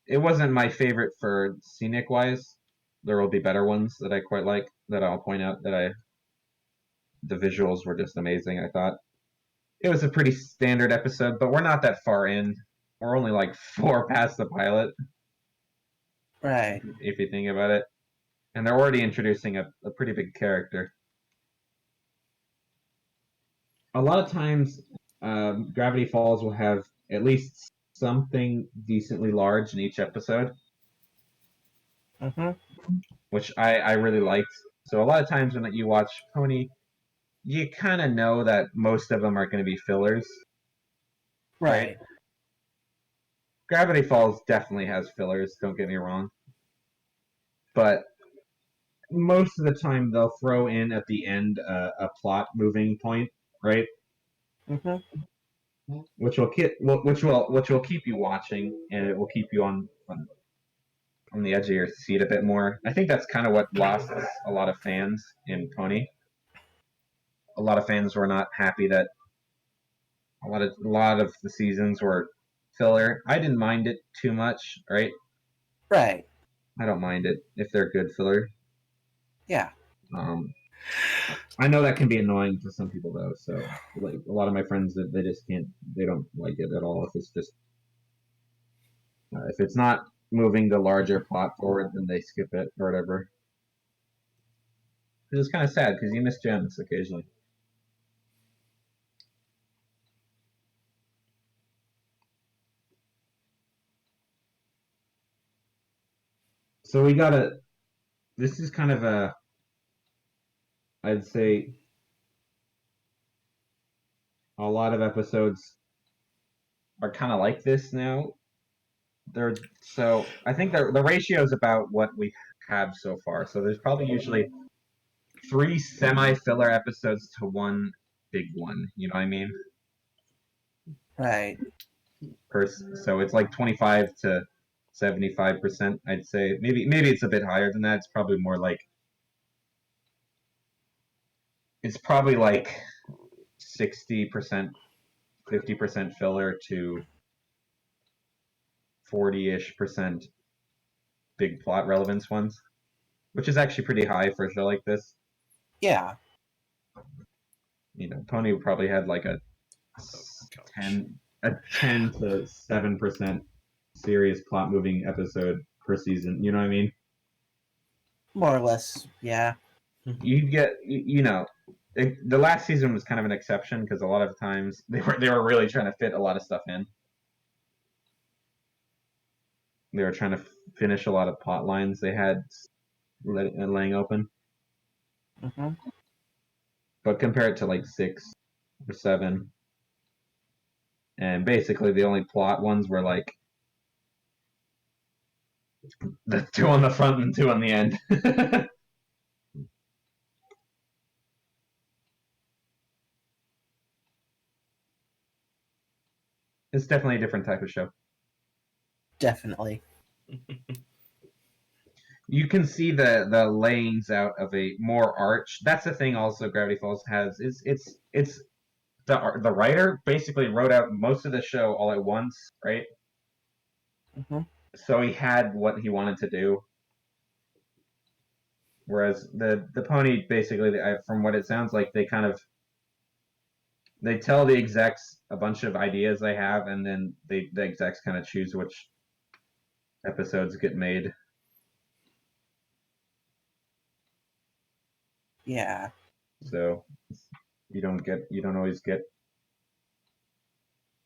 [SPEAKER 2] It wasn't my favorite for scenic wise. There will be better ones that I quite like that I'll point out the visuals were just amazing, I thought. It was a pretty standard episode, but we're not that far in. We're only like 4 past the pilot,
[SPEAKER 1] Right.
[SPEAKER 2] if you think about it. And they're already introducing a pretty big character. A lot of times, Gravity Falls will have at least something decently large in each episode,
[SPEAKER 1] Mm-hmm.
[SPEAKER 2] which I really liked. So a lot of times when you watch Pony, you kind of know that most of them are going to be fillers, right?
[SPEAKER 1] Right.
[SPEAKER 2] Gravity Falls definitely has fillers, don't get me wrong. But most of the time they'll throw in at the end a plot moving point, right?
[SPEAKER 1] Mm-hmm.
[SPEAKER 2] Which will keep you watching, and it will keep you on the edge of your seat a bit more. I think that's kind of what lost a lot of fans in Pony. A lot of fans were not happy that a lot of the seasons were filler. I didn't mind it too much, right?
[SPEAKER 1] Right.
[SPEAKER 2] I don't mind it if they're good filler.
[SPEAKER 1] Yeah.
[SPEAKER 2] Um, I know that can be annoying to some people though. So like a lot of my friends that they just can't, they don't like it at all. If it's just if it's not moving the larger plot forward, then they skip it or whatever. It's kind of sad because you miss gems occasionally. So we gotta. This is kind of I'd say, a lot of episodes are kind of like this now. So I think the ratio is about what we have so far. So there's probably usually 3 semi-filler episodes to 1 big one. You know what I mean?
[SPEAKER 1] Right.
[SPEAKER 2] So it's like 25 to 75%. I'd say maybe it's a bit higher than that. It's probably like 60%, 50% filler to 40-ish% big plot relevance ones, which is actually pretty high for a show like this.
[SPEAKER 1] Yeah.
[SPEAKER 2] Pony probably had like a
[SPEAKER 3] Gosh.
[SPEAKER 2] a 10 to 7% serious plot moving episode per season. You know what I mean?
[SPEAKER 1] More or less, yeah.
[SPEAKER 2] You get the last season was kind of an exception because a lot of times they were really trying to fit a lot of stuff in. They were trying to finish a lot of plot lines they had laying open.
[SPEAKER 1] Mm-hmm.
[SPEAKER 2] But compared to like 6 or 7, and basically the only plot ones were like the 2 on the front and 2 on the end. It's definitely a different type of show.
[SPEAKER 1] Definitely.
[SPEAKER 2] You can see the layings out of a more arch. That's the thing. Also, Gravity Falls has it's the writer basically wrote out most of the show all at once, right?
[SPEAKER 1] Mm-hmm.
[SPEAKER 2] So he had what he wanted to do. Whereas the pony basically, from what it sounds like, they tell the execs a bunch of ideas they have, and then the execs kind of choose which episodes get made.
[SPEAKER 1] Yeah.
[SPEAKER 2] So you don't always get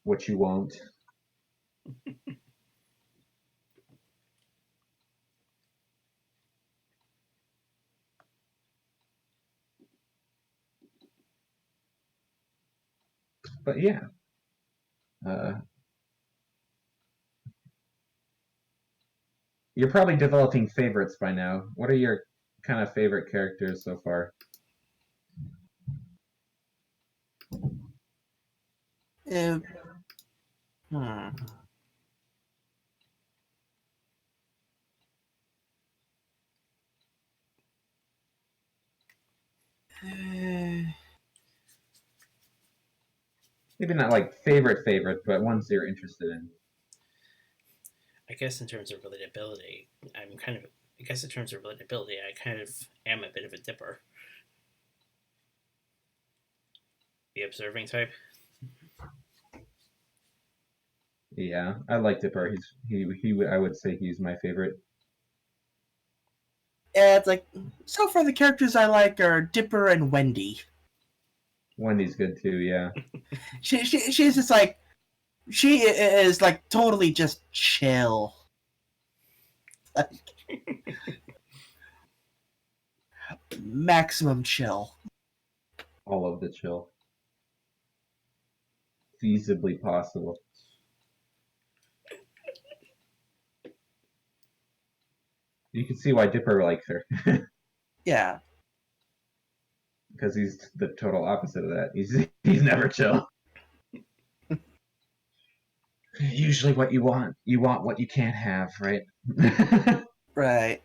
[SPEAKER 2] what you want. But yeah. You're probably developing favorites by now. What are your kind of favorite characters so far?
[SPEAKER 1] Uh, hmm. Uh,
[SPEAKER 2] Maybe not like favorite, but ones you're interested in.
[SPEAKER 3] I guess in terms of relatability, I'm kind of. I guess in terms of relatability, I kind of am a bit of a dipper. The observing type.
[SPEAKER 2] Yeah, I like Dipper. I would say he's my favorite.
[SPEAKER 1] yeah, it's like so far the characters I like are Dipper and Wendy.
[SPEAKER 2] Wendy's good too. Yeah.
[SPEAKER 1] She's just like she is like totally just chill. Like, maximum chill.
[SPEAKER 2] All of the chill. Feasibly possible. You can see why Dipper likes her.
[SPEAKER 1] Yeah.
[SPEAKER 2] Because he's the total opposite of that. He's never chill. Usually what you want what you can't have, right?
[SPEAKER 1] Right.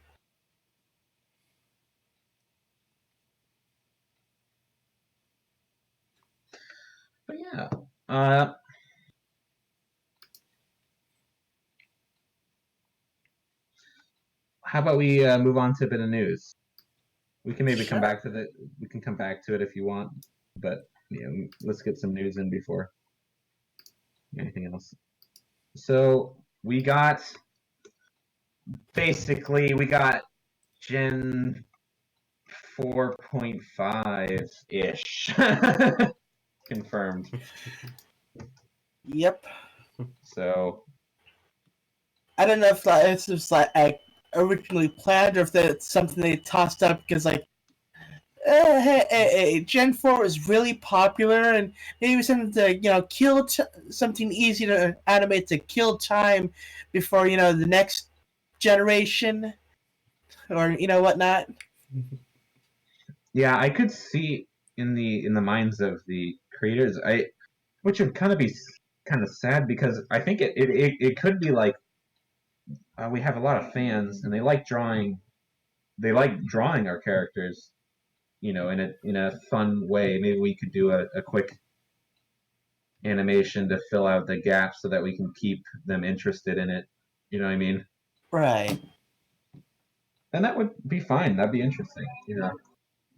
[SPEAKER 2] But yeah. How about we move on to a bit of news? We can maybe
[SPEAKER 1] Sure.
[SPEAKER 2] we can come back to it if you want, but let's get some news in before anything else. So we got Gen 4.5 ish confirmed.
[SPEAKER 1] Yep.
[SPEAKER 2] So
[SPEAKER 1] I don't know if it's just like I originally planned or if that's something they tossed up because like hey, Gen 4 is really popular and maybe something to kill something easy to animate to kill time before the next generation or whatnot.
[SPEAKER 2] yeah, I could see in the minds of the creators, which would kind of be kind of sad because I think it could be like we have a lot of fans and they like drawing our characters, in a fun way. Maybe we could do a quick animation to fill out the gaps so that we can keep them interested in it. You know what I mean?
[SPEAKER 1] Right.
[SPEAKER 2] And that would be fine. That'd be interesting.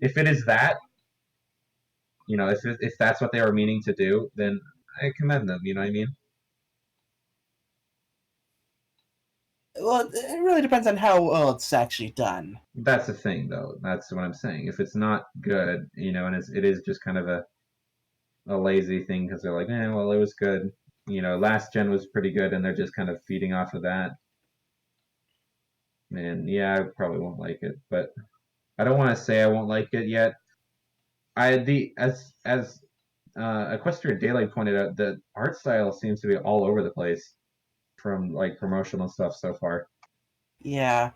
[SPEAKER 2] If it is that, if that's what they were meaning to do, then I commend them. You know what I mean?
[SPEAKER 1] Well, it really depends on how well it's actually done.
[SPEAKER 2] That's the thing, though. That's what I'm saying. If it's not good, and it is just kind of a lazy thing because they're like, well, it was good. Last gen was pretty good, and they're just kind of feeding off of that. And yeah, I probably won't like it, but I don't want to say I won't like it yet. As Equestria Daily pointed out, the art style seems to be all over the place from like promotional stuff so far.
[SPEAKER 1] Yeah.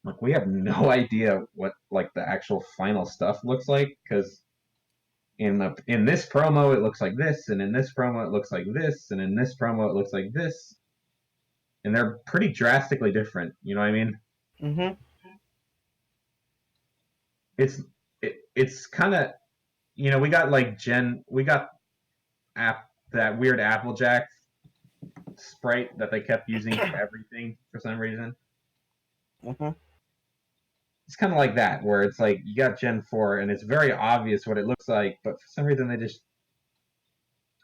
[SPEAKER 2] Like we have no idea what like the actual final stuff looks like because in this promo it looks like this, and in this promo it looks like this, and in this promo it looks like this, and they're pretty drastically different. You know what I mean?
[SPEAKER 1] Mm-hmm.
[SPEAKER 2] It's kind of we got like that weird Applejack sprite that they kept using for everything for some reason.
[SPEAKER 1] Mm-hmm.
[SPEAKER 2] It's kind of like that, where it's like you got Gen 4 and it's very obvious what it looks like, but for some reason they just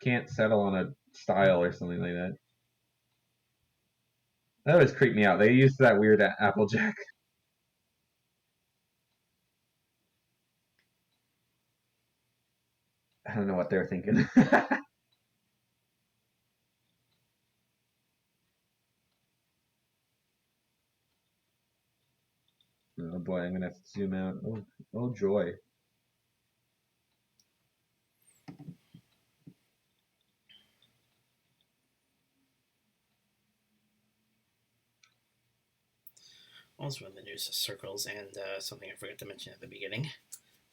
[SPEAKER 2] can't settle on a style or something like that. That always creeped me out. They used that weird Applejack. I don't know what they're thinking. Oh boy, I'm gonna have to zoom out. Oh joy.
[SPEAKER 3] Also in the news circles, and something I forgot to mention at the beginning.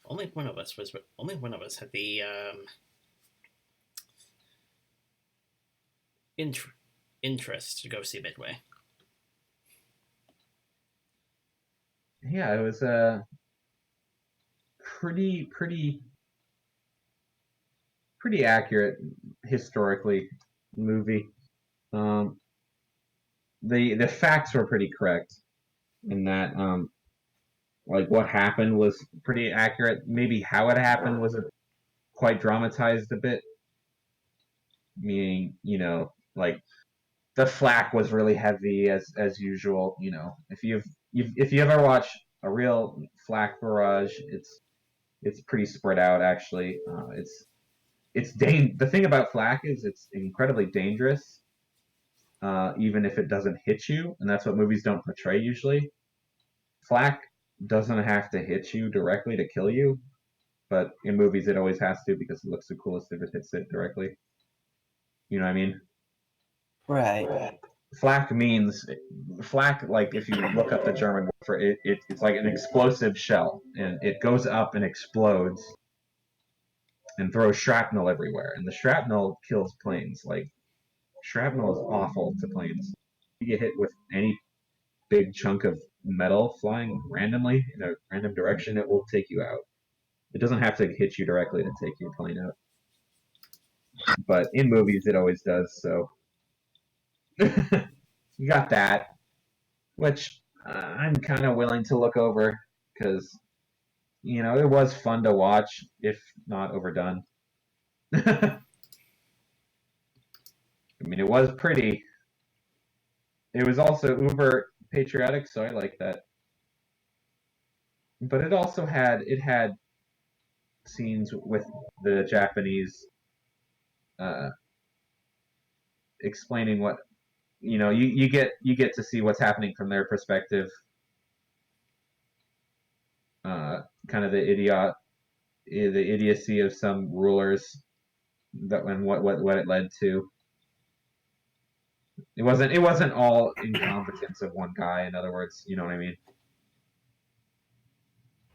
[SPEAKER 3] Only one of us had the interest to go see Midway.
[SPEAKER 2] Yeah, it was a pretty accurate historically movie. The facts were pretty correct in that like what happened was pretty accurate. Maybe how it happened was quite dramatized a bit. Meaning, like the flack was really heavy as usual. If you ever watch a real flack barrage, it's pretty spread out actually. The thing about flack is it's incredibly dangerous, even if it doesn't hit you, and that's what movies don't portray usually. Flak doesn't have to hit you directly to kill you, but in movies it always has to because it looks the coolest if it hits it directly. You know what I mean?
[SPEAKER 1] Right.
[SPEAKER 2] Flak means flak. Like if you look up the German word for it, it's like an explosive shell, and it goes up and explodes and throws shrapnel everywhere, and the shrapnel kills planes. Like shrapnel is awful to planes. You get hit with any big chunk of metal flying randomly in a random direction, it will take you out. It doesn't have to hit you directly to take your plane out. But in movies, it always does, so. You got that, which I'm kind of willing to look over, because, it was fun to watch, if not overdone. I mean, it was pretty. It was also uber patriotic, so I like that. But it had scenes with the Japanese explaining what you get to see what's happening from their perspective. Kind of the idiocy of some rulers and what it led to. It wasn't all incompetence of one guy. In other words, you know what I mean.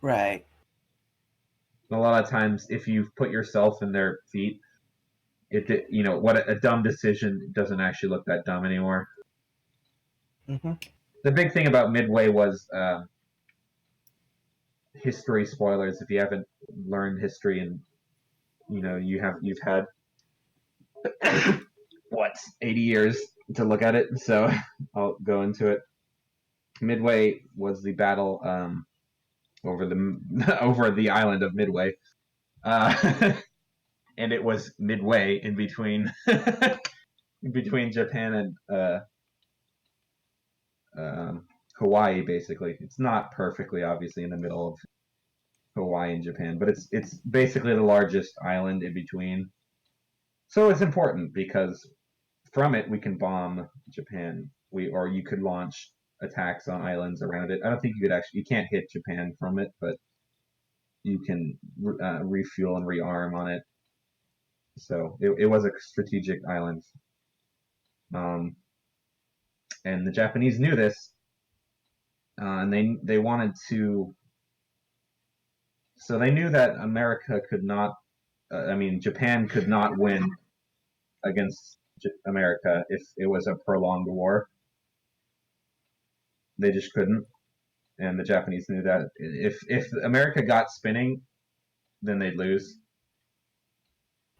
[SPEAKER 1] Right.
[SPEAKER 2] A lot of times, if you put yourself in their feet, what a dumb decision doesn't actually look that dumb anymore.
[SPEAKER 1] Mm-hmm.
[SPEAKER 2] The big thing about Midway was history spoilers. If you haven't learned history and you've had what 80 years to look at it, so I'll go into it. Midway was the battle over the over the island of Midway, and it was midway in between between Japan and Hawaii. Basically, it's not perfectly obviously in the middle of Hawaii and Japan, but it's basically the largest island in between. So it's important because from it we can bomb Japan. Or you could launch attacks on islands around it. I don't think you can't hit Japan from it, but you can refuel and rearm on it. So it was a strategic island. And the Japanese knew this, and they wanted to. So they knew that America could not. Japan could not win against America if it was a prolonged war. They just couldn't, and the Japanese knew that if America got spinning, then they'd lose.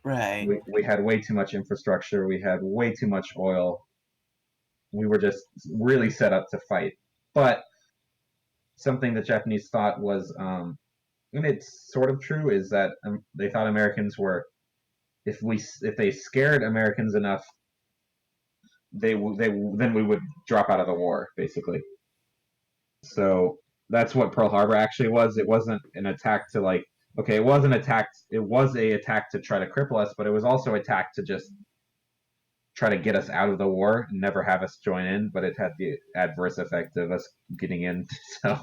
[SPEAKER 1] Right.
[SPEAKER 2] We had way too much infrastructure. We had way too much oil. We were just really set up to fight. But something the Japanese thought was, and it's sort of true, is that they thought Americans were, if they scared Americans enough, then we would drop out of the war, basically. So that's what Pearl Harbor actually was. It wasn't an attack to it was an attack. It was a attack to try to cripple us, but it was also an attack to just try to get us out of the war and never have us join in. But it had the adverse effect of us getting in, so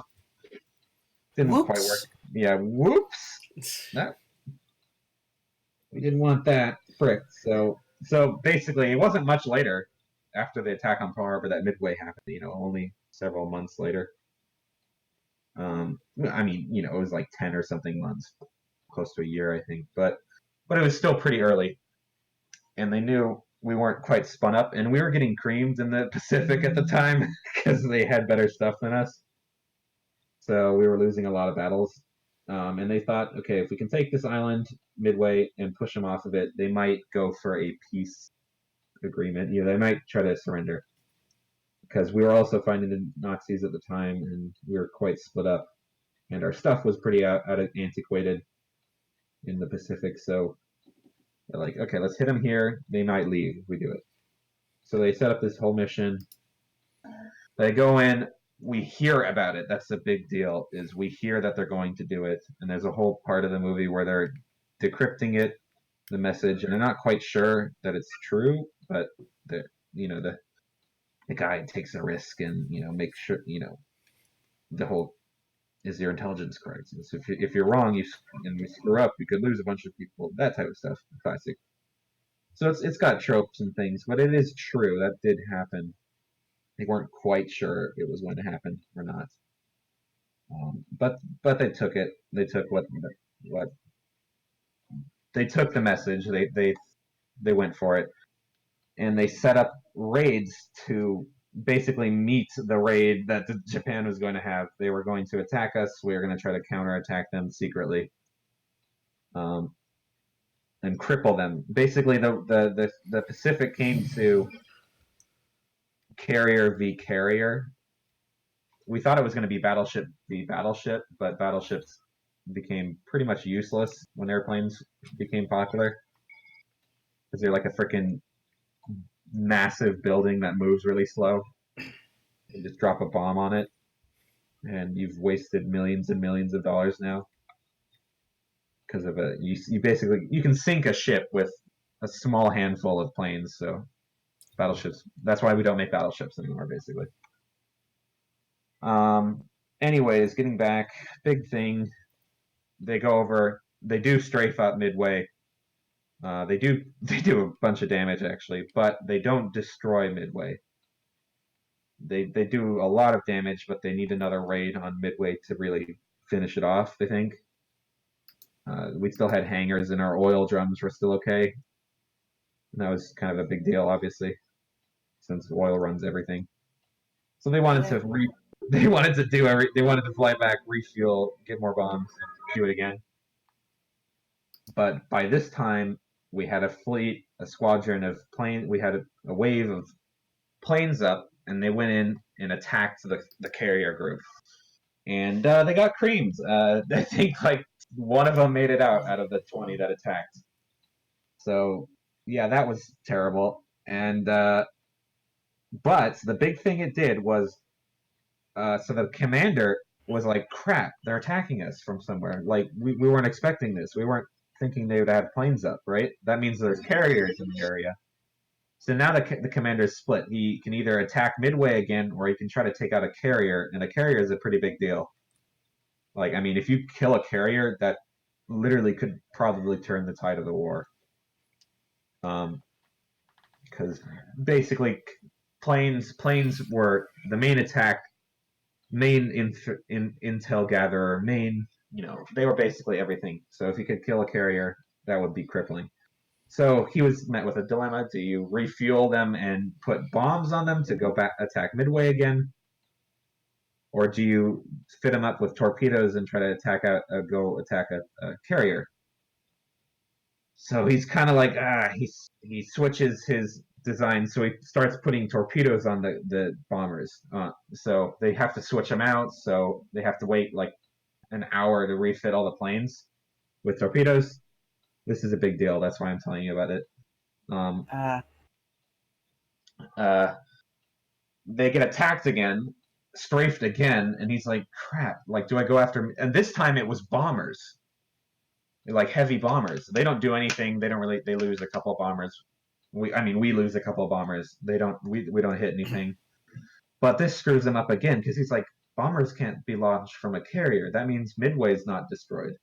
[SPEAKER 2] didn't quite work. Yeah, whoops. We didn't want that. Frick. So basically, it wasn't much later after the attack on Pearl Harbor that Midway happened. Only several months later. It was like 10 or something months, close to a year, I think. But it was still pretty early, and they knew we weren't quite spun up, and we were getting creamed in the Pacific at the time because they had better stuff than us. So we were losing a lot of battles, and they thought, okay, if we can take this island Midway and push them off of it, they might go for a peace agreement. They might try to surrender. Because we were also fighting the Nazis at the time, and we were quite split up, and our stuff was pretty antiquated in the Pacific. So they're like, okay, let's hit them here. They might leave if we do it. So they set up this whole mission. They go in. We hear about it. That's the big deal. Is we hear that they're going to do it, and there's a whole part of the movie where they're decrypting it, the message, and they're not quite sure that it's true, but the guy takes a risk and makes sure the whole, is your intelligence correct? So if you're wrong, and you screw up, you could lose a bunch of people. That type of stuff, classic. So it's got tropes and things, but it is true that did happen. They weren't quite sure it was going to happen or not, but they took it. They took what they took the message. They went for it, and they set up raids to basically meet the raid that Japan was going to have. They were going to attack us. We were going to try to counterattack them secretly, and cripple them. Basically, the Pacific came to carrier v carrier. We thought it was going to be battleship v battleship, but battleships became pretty much useless when airplanes became popular because they're like a freaking massive building that moves really slow. You just drop a bomb on it, and you've wasted millions and millions of dollars now because of it. You basically you can sink a ship with a small handful of planes. So battleships. That's why we don't make battleships anymore, basically. Anyways, getting back, big thing. They go over. They do strafe out Midway. They do a bunch of damage actually, but they don't destroy Midway. They do a lot of damage, but they need another raid on Midway to really finish it off. I think. We still had hangars, and our oil drums were still okay. And that was kind of a big deal, obviously, since oil runs everything. So they wanted to they wanted to fly back, refuel, get more bombs, and do it again. But by this time, we had a fleet, a squadron of planes. We had a wave of planes up, and they went in and attacked the carrier group. And they got creamed. I think like one of them made it out of the 20 that attacked. So yeah, that was terrible. And but the big thing it did was so the commander was like, crap, they're attacking us from somewhere. Like we weren't expecting this. We weren't thinking they would have planes up, right? That means there's carriers in the area. So now the commander is split. He can either attack midway again, or he can try to take out a carrier, and a carrier is a pretty big deal. Like, I mean, if you kill a carrier, that literally could probably turn the tide of the war. Because basically, planes were the main attack, main intel gatherer, main, they were basically everything. So if you could kill a carrier, that would be crippling. So he was met with a dilemma: do you refuel them and put bombs on them to go back attack midway again, or do you fit them up with torpedoes and try to go attack a carrier? So he's kind of like he switches his design, so he starts putting torpedoes on the bombers. So they have to switch them out. So they have to wait like an hour to refit all the planes with torpedoes. This is a big deal. That's why I'm telling you about it. They get attacked again, strafed again, and he's like, crap, like, do I go after... And this time it was bombers. Like, heavy bombers. They don't do anything. They lose a couple of bombers. We lose a couple of bombers. We don't hit anything. But this screws them up again, because he's like, bombers can't be launched from a carrier. That means Midway's not destroyed.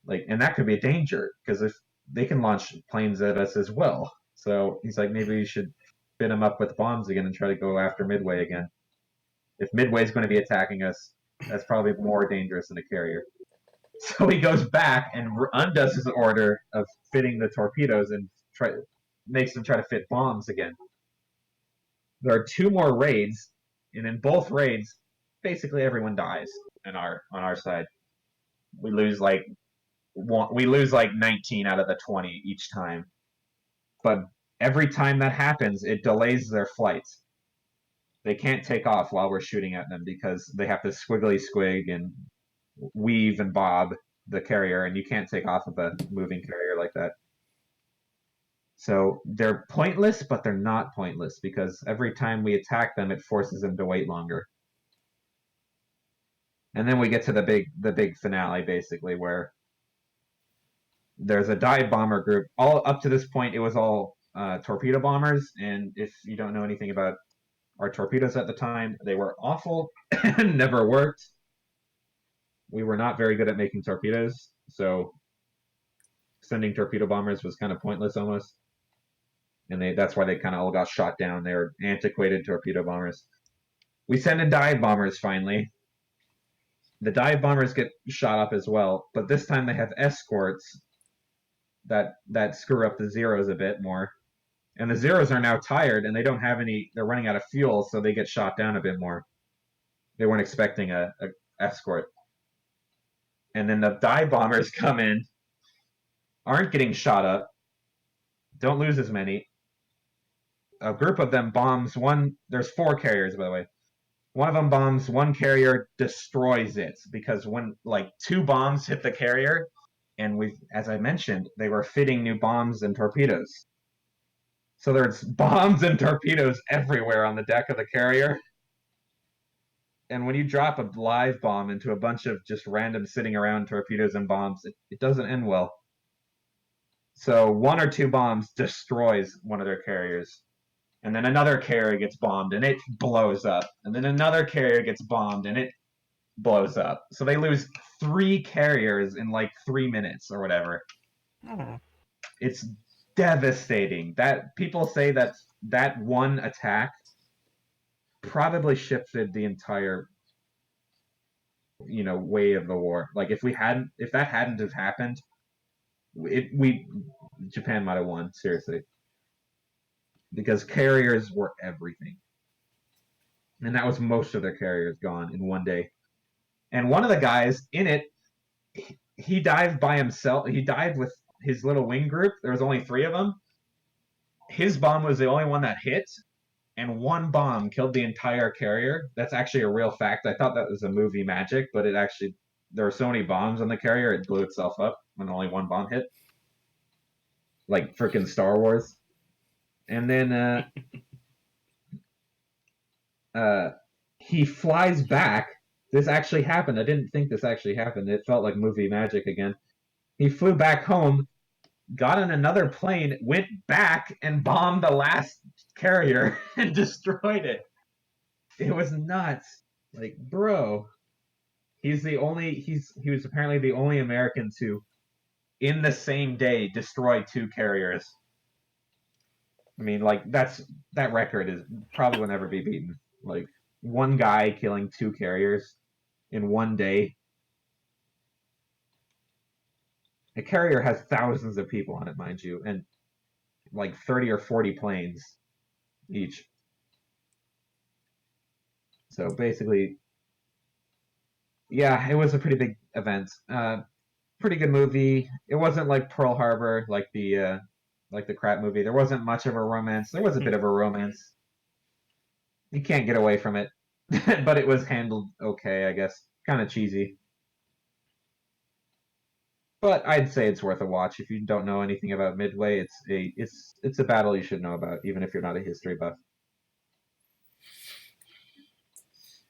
[SPEAKER 2] Like, and that could be a danger, because if they can launch planes at us as well. So he's like, maybe we should fit them up with bombs again and try to go after Midway again. If Midway's going to be attacking us, that's probably more dangerous than a carrier. So he goes back and undoes his order of fitting the torpedoes and makes them try to fit bombs again. There are 2 more raids, and in both raids, basically everyone dies on our side. We lose like 19 out of the 20 each time. But every time that happens, it delays their flights. They can't take off while we're shooting at them because they have to squiggly squig and weave and bob the carrier, and you can't take off of a moving carrier like that. So they're pointless, but they're not pointless because every time we attack them, it forces them to wait longer. And then we get to the big finale, basically, where there's a dive bomber group. All up to this point, it was all torpedo bombers, and if you don't know anything about our torpedoes at the time, they were awful and never worked. We were not very good at making torpedoes, so sending torpedo bombers was kind of pointless almost. And that's why they kind of all got shot down. They were antiquated torpedo bombers. We send in dive bombers finally. The dive bombers get shot up as well, but this time they have escorts that screw up the Zeros a bit more. And the Zeros are now tired, and they don't have any... They're running out of fuel, so they get shot down a bit more. They weren't expecting a escort. And then the dive bombers come in, aren't getting shot up, don't lose as many. A group of them bombs one... There's 4 carriers, by the way. One of them bombs one carrier, destroys it, because when, like, 2 bombs hit the carrier, and as I mentioned, they were fitting new bombs and torpedoes. So there's bombs and torpedoes everywhere on the deck of the carrier. And when you drop a live bomb into a bunch of just random sitting around torpedoes and bombs, it doesn't end well. So 1 or 2 bombs destroys one of their carriers. And then another carrier gets bombed and it blows up. And then another carrier gets bombed and it blows up. So they lose 3 carriers in like 3 minutes or whatever. It's devastating. That people say that one attack probably shifted the entire way of the war. Like if that hadn't have happened, Japan might have won, seriously. Because carriers were everything. And that was most of their carriers gone in one day. And one of the guys in it, he dived by himself. He dived with his little wing group. There was only 3 of them. His bomb was the only one that hit, and 1 bomb killed the entire carrier. That's actually a real fact. I thought that was a movie magic, but there were so many bombs on the carrier, it blew itself up when only 1 bomb hit. like freaking Star Wars. And then he flies back. This actually happened. I didn't think this actually happened. It felt like movie magic again. He flew back home, got on another plane, went back and bombed the last carrier and destroyed it. It was nuts. Like, bro, he was apparently the only American to in the same day destroy 2 carriers. I mean, like that record is probably will never be beaten. Like one guy killing 2 carriers in one day. A carrier has thousands of people on it, mind you, and like 30 or 40 planes each. So basically, yeah, it was a pretty big event. Pretty good movie. It wasn't like Pearl Harbor, like the crap movie. There wasn't much of a romance. There was a bit of a romance. You can't get away from it, but it was handled okay, I guess. Kind of cheesy, but I'd say it's worth a watch if you don't know anything about Midway. It's a battle you should know about, even if you're not a history buff.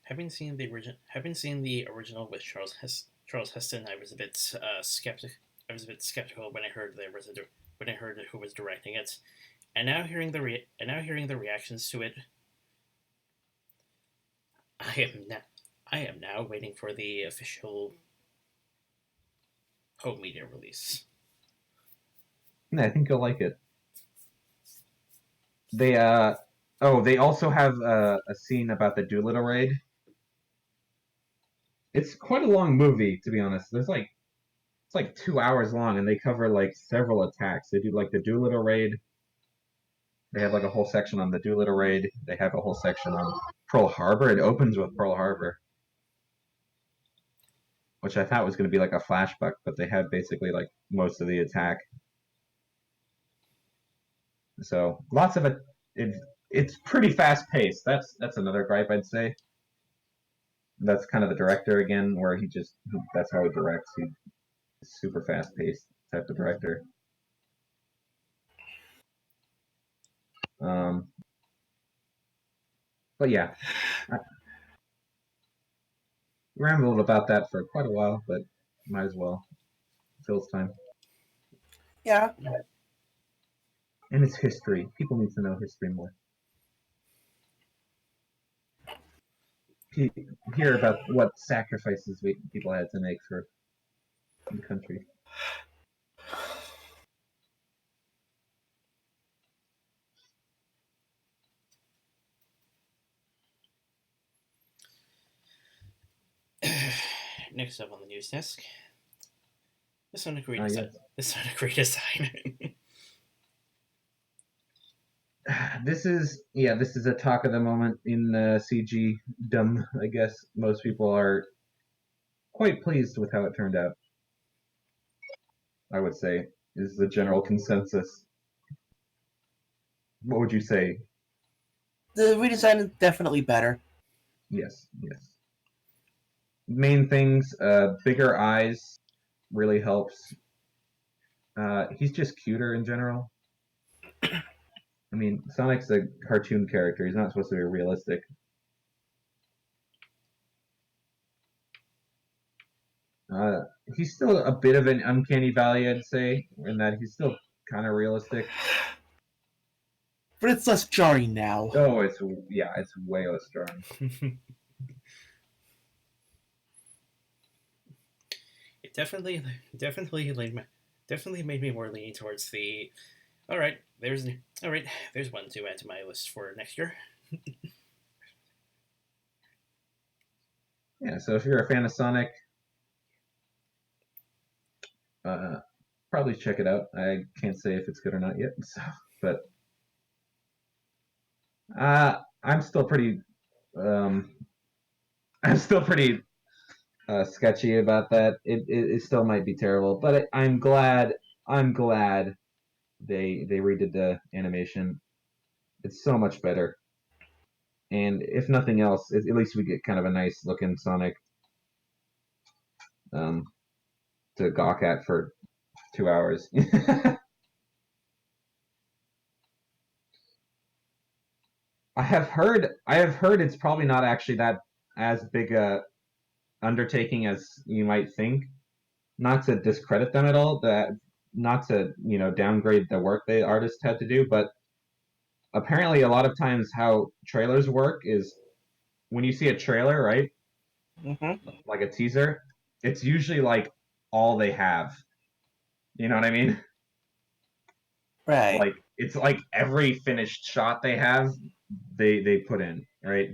[SPEAKER 3] Having seen the original with Charles Heston, I was a bit skeptical when I heard who was directing it, and now hearing the reactions to it, I am now waiting for the official home media release.
[SPEAKER 2] Yeah, I think you'll like it. They they also have a scene about the Doolittle raid. It's quite a long movie, to be honest. It's like 2 hours long, and they cover like several attacks. They do like the Doolittle raid. They have like a whole section on the Doolittle raid. They have a whole section on Pearl Harbor. It opens with Pearl Harbor, which I thought was going to be like a flashback, but they had basically like most of the attack. So lots of it. It's pretty fast paced. That's another gripe I'd say. That's kind of the director again, where that's how he directs. He's super fast paced type of director. Um, but yeah, I rambled about that for quite a while, but might as well. Phil's time.
[SPEAKER 1] Yeah.
[SPEAKER 2] And it's history. People need to know history more. Hear about what sacrifices people had to make for the country.
[SPEAKER 3] Next up on the news desk, the Sonic
[SPEAKER 2] Yes.
[SPEAKER 3] redesign.
[SPEAKER 2] This is a talk of the moment in CG dumb. I guess most people are quite pleased with how it turned out. I would say is the general consensus. What would you say?
[SPEAKER 1] The redesign is definitely better.
[SPEAKER 2] Yes. Main things, bigger eyes really helps. He's just cuter in general. I mean, Sonic's a cartoon character. He's not supposed to be realistic. He's still a bit of an uncanny valley, I'd say, in that he's still kind of realistic.
[SPEAKER 1] But it's less jarring now.
[SPEAKER 2] Oh, it's way less jarring.
[SPEAKER 3] It definitely made me more leaning towards the. All right, there's one to add to my list for next year.
[SPEAKER 2] Yeah, so if you're a fan of Sonic, probably check it out. I can't say if it's good or not yet, but I'm still pretty sketchy about that. It still might be terrible, but I'm glad they redid the animation. It's so much better, and if nothing else, at least we get kind of a nice looking Sonic to gawk at for 2 hours. I have heard it's probably not actually that as big a undertaking as you might think. Not to discredit them at all, not to downgrade the work the artist had to do, but apparently a lot of times how trailers work is when you see a trailer, right?
[SPEAKER 1] Mm-hmm.
[SPEAKER 2] Like a teaser, it's usually like all they have. You know what I mean?
[SPEAKER 1] Right.
[SPEAKER 2] Like it's like every finished shot they have, they put in, right?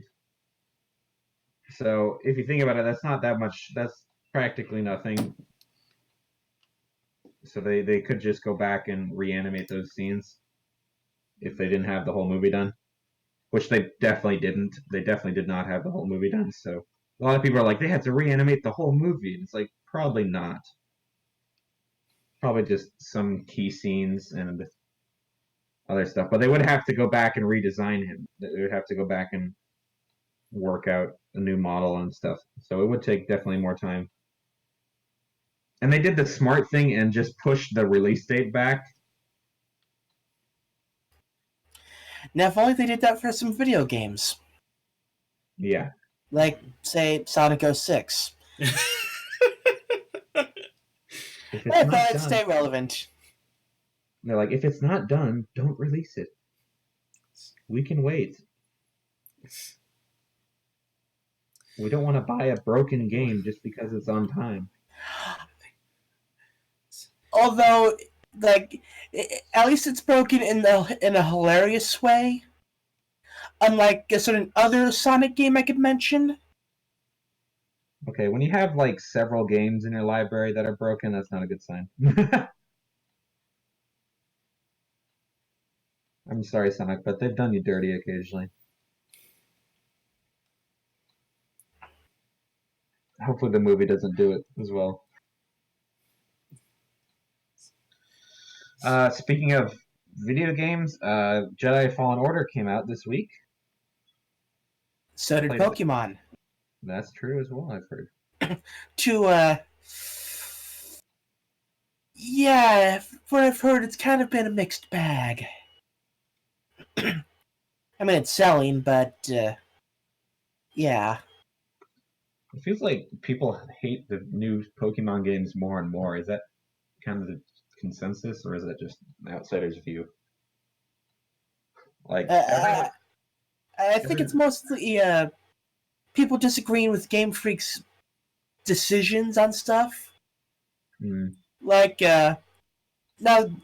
[SPEAKER 2] So if you think about it, that's not that much. That's practically nothing. So they could just go back and reanimate those scenes if they didn't have the whole movie done, which they definitely didn't. They definitely did not have the whole movie done. So a lot of people are like, they had to reanimate the whole movie. And it's like, probably not. Probably just some key scenes and other stuff. But they would have to go back and redesign him. They would have to go back and work out a new model and stuff. So it would take definitely more time. And they did the smart thing and just pushed the release date back.
[SPEAKER 1] Now, if only they did that for some video games,
[SPEAKER 2] Yeah.
[SPEAKER 1] like say Sonic 06.
[SPEAKER 2] If
[SPEAKER 1] I
[SPEAKER 2] it's
[SPEAKER 1] thought
[SPEAKER 2] not
[SPEAKER 1] it'd
[SPEAKER 2] done,
[SPEAKER 1] stay relevant.
[SPEAKER 2] they're like, if it's not done, don't release it. We can wait. We don't want to buy a broken game just because it's on time.
[SPEAKER 1] Although, like, at least it's broken in a hilarious way. Unlike a certain other Sonic game I could mention.
[SPEAKER 2] Okay, when you have like several games in your library that are broken, that's not a good sign. I'm sorry, Sonic, but they've done you dirty occasionally. Hopefully the movie doesn't do it as well. Speaking of video games, Jedi Fallen Order came out this week.
[SPEAKER 1] So did
[SPEAKER 2] Played
[SPEAKER 1] Pokemon.
[SPEAKER 2] That's true as well, I've heard.
[SPEAKER 1] Yeah, what I've heard, it's kind of been a mixed bag. I mean, it's selling, but, yeah.
[SPEAKER 2] It feels like people hate the new Pokemon games more and more. Is that kind of the consensus, or is that just an outsider's view? Like, everyone.
[SPEAKER 1] I think it's mostly, people disagreeing with Game Freak's decisions on stuff. Like, now,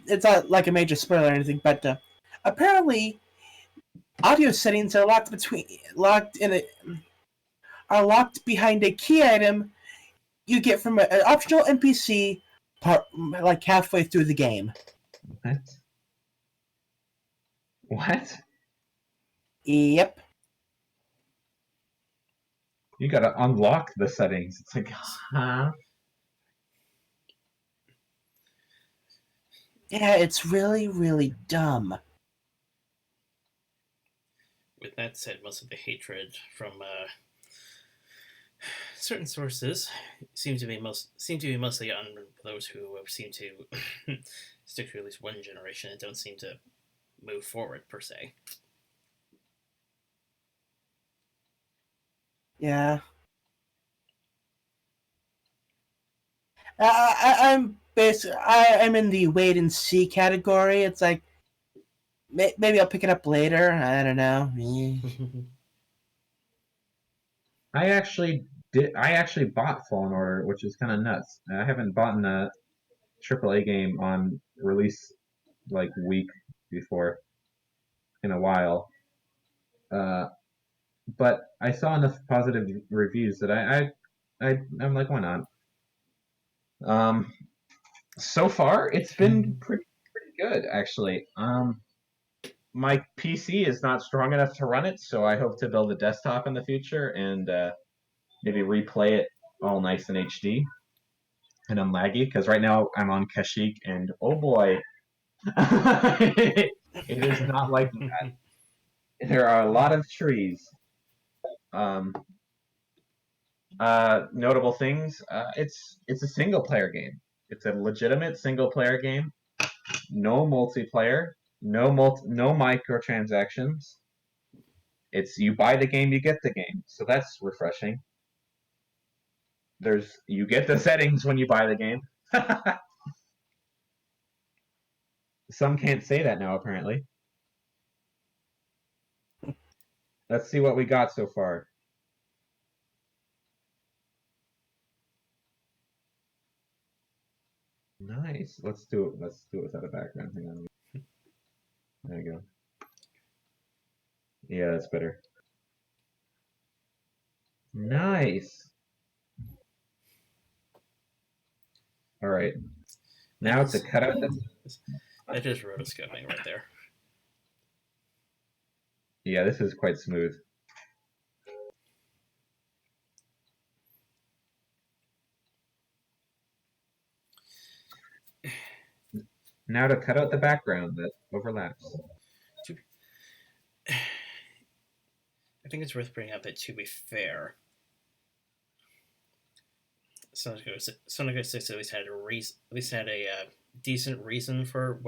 [SPEAKER 1] it's not like a major spoiler or anything, but, apparently, audio settings are locked behind a key item you get from an optional NPC like halfway through the game.
[SPEAKER 2] What? What?
[SPEAKER 1] Yep.
[SPEAKER 2] You gotta unlock the settings. It's like, huh?
[SPEAKER 1] Yeah, it's really, really dumb.
[SPEAKER 3] With that said, most of the hatred from certain sources seem to be mostly on those who seem to stick to at least one generation and don't seem to move forward per se.
[SPEAKER 1] Yeah. I'm in the wait and see category. It's like maybe I'll pick it up later. I don't know.
[SPEAKER 2] I actually bought Fallen Order, which is kind of nuts. I haven't bought a AAA game on release like week before in a while. But I saw enough positive reviews that I'm like, why not? So far it's been pretty good actually. My PC is not strong enough to run it, so I hope to build a desktop in the future and maybe replay it all nice in HD and unlaggy. Because right now I'm on Kashyyyk, and oh boy, it is not like that. There are a lot of trees. Notable things. It's a single player game. It's a legitimate single player game. No multiplayer. No microtransactions. It's you buy the game, you get the game. So that's refreshing. You get the settings when you buy the game. Some can't say that now, apparently. Let's see what we got so far. Nice. Let's do it. Let's do it without a background. Hang on. There you go. Yeah, that's better. Nice. All right. Now to cut out the.
[SPEAKER 3] That just rotoscoping right there.
[SPEAKER 2] Yeah, this is quite smooth. Now to cut out the background that overlaps.
[SPEAKER 3] I think it's worth bringing up that, to be fair, Sonic 06 at least had a decent reason for a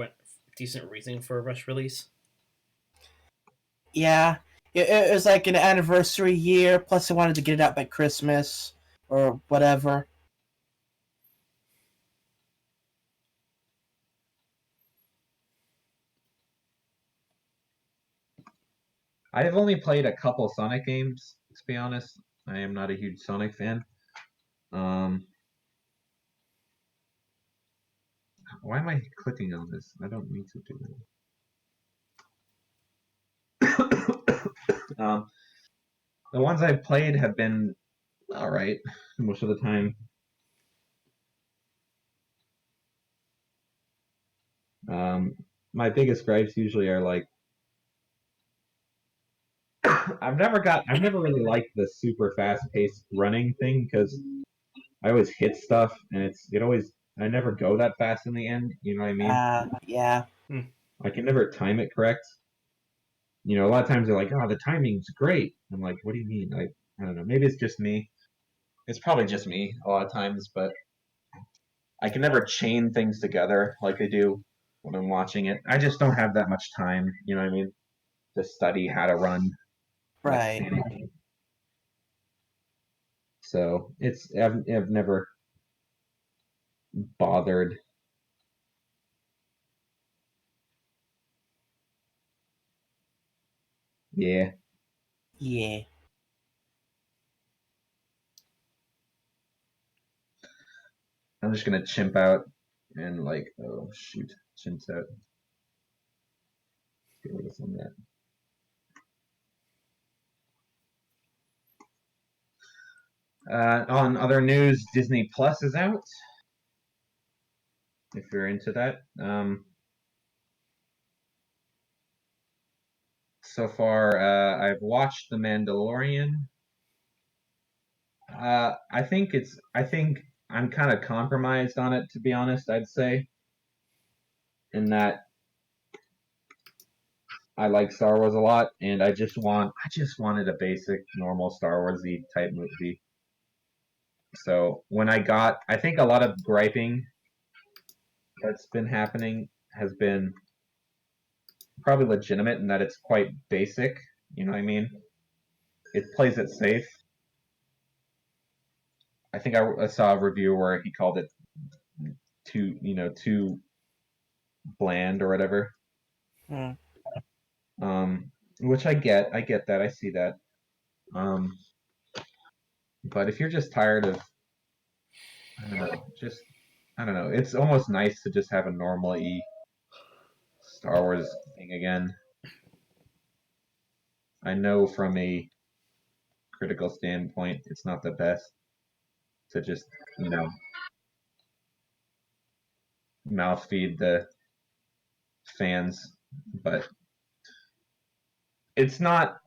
[SPEAKER 3] rush release.
[SPEAKER 1] Yeah, it was like an anniversary year. Plus, they wanted to get it out by Christmas or whatever.
[SPEAKER 2] I have only played a couple Sonic games, to be honest. I am not a huge Sonic fan. Why am I clicking on this? I don't need to do that. The ones I've played have been alright most of the time. My biggest gripes usually are like I've never really liked the super fast paced running thing because I always hit stuff and I never go that fast in the end, you know what I mean?
[SPEAKER 1] Yeah.
[SPEAKER 2] I can never time it correct. You know, a lot of times they're like, "Oh, the timing's great." I'm like, "What do you mean?" I don't know. Maybe it's just me. It's probably just me a lot of times, but I can never chain things together like I do when I'm watching it. I just don't have that much time, you know what I mean? To study how to run.
[SPEAKER 1] Right.
[SPEAKER 2] So I've never bothered. Yeah.
[SPEAKER 1] Yeah.
[SPEAKER 2] I'm just gonna chimp out and oh shoot, chimps out. Get rid of some of that. On other news, Disney Plus is out. If you're into that. So far, I've watched The Mandalorian. I think I'm kind of compromised on it, to be honest. I'd say, in that I like Star Wars a lot, and I just wanted a basic, normal Star Warsy type movie. So I think a lot of griping that's been happening has been probably legitimate in that it's quite basic. You know what I mean? It plays it safe. I think I saw a review where he called it too bland or whatever. Which I get that, I see that. But if you're just tired of, I don't know, it's almost nice to just have a normal Star Wars thing again. I know from a critical standpoint, it's not the best to just, mouth feed the fans, but it's not.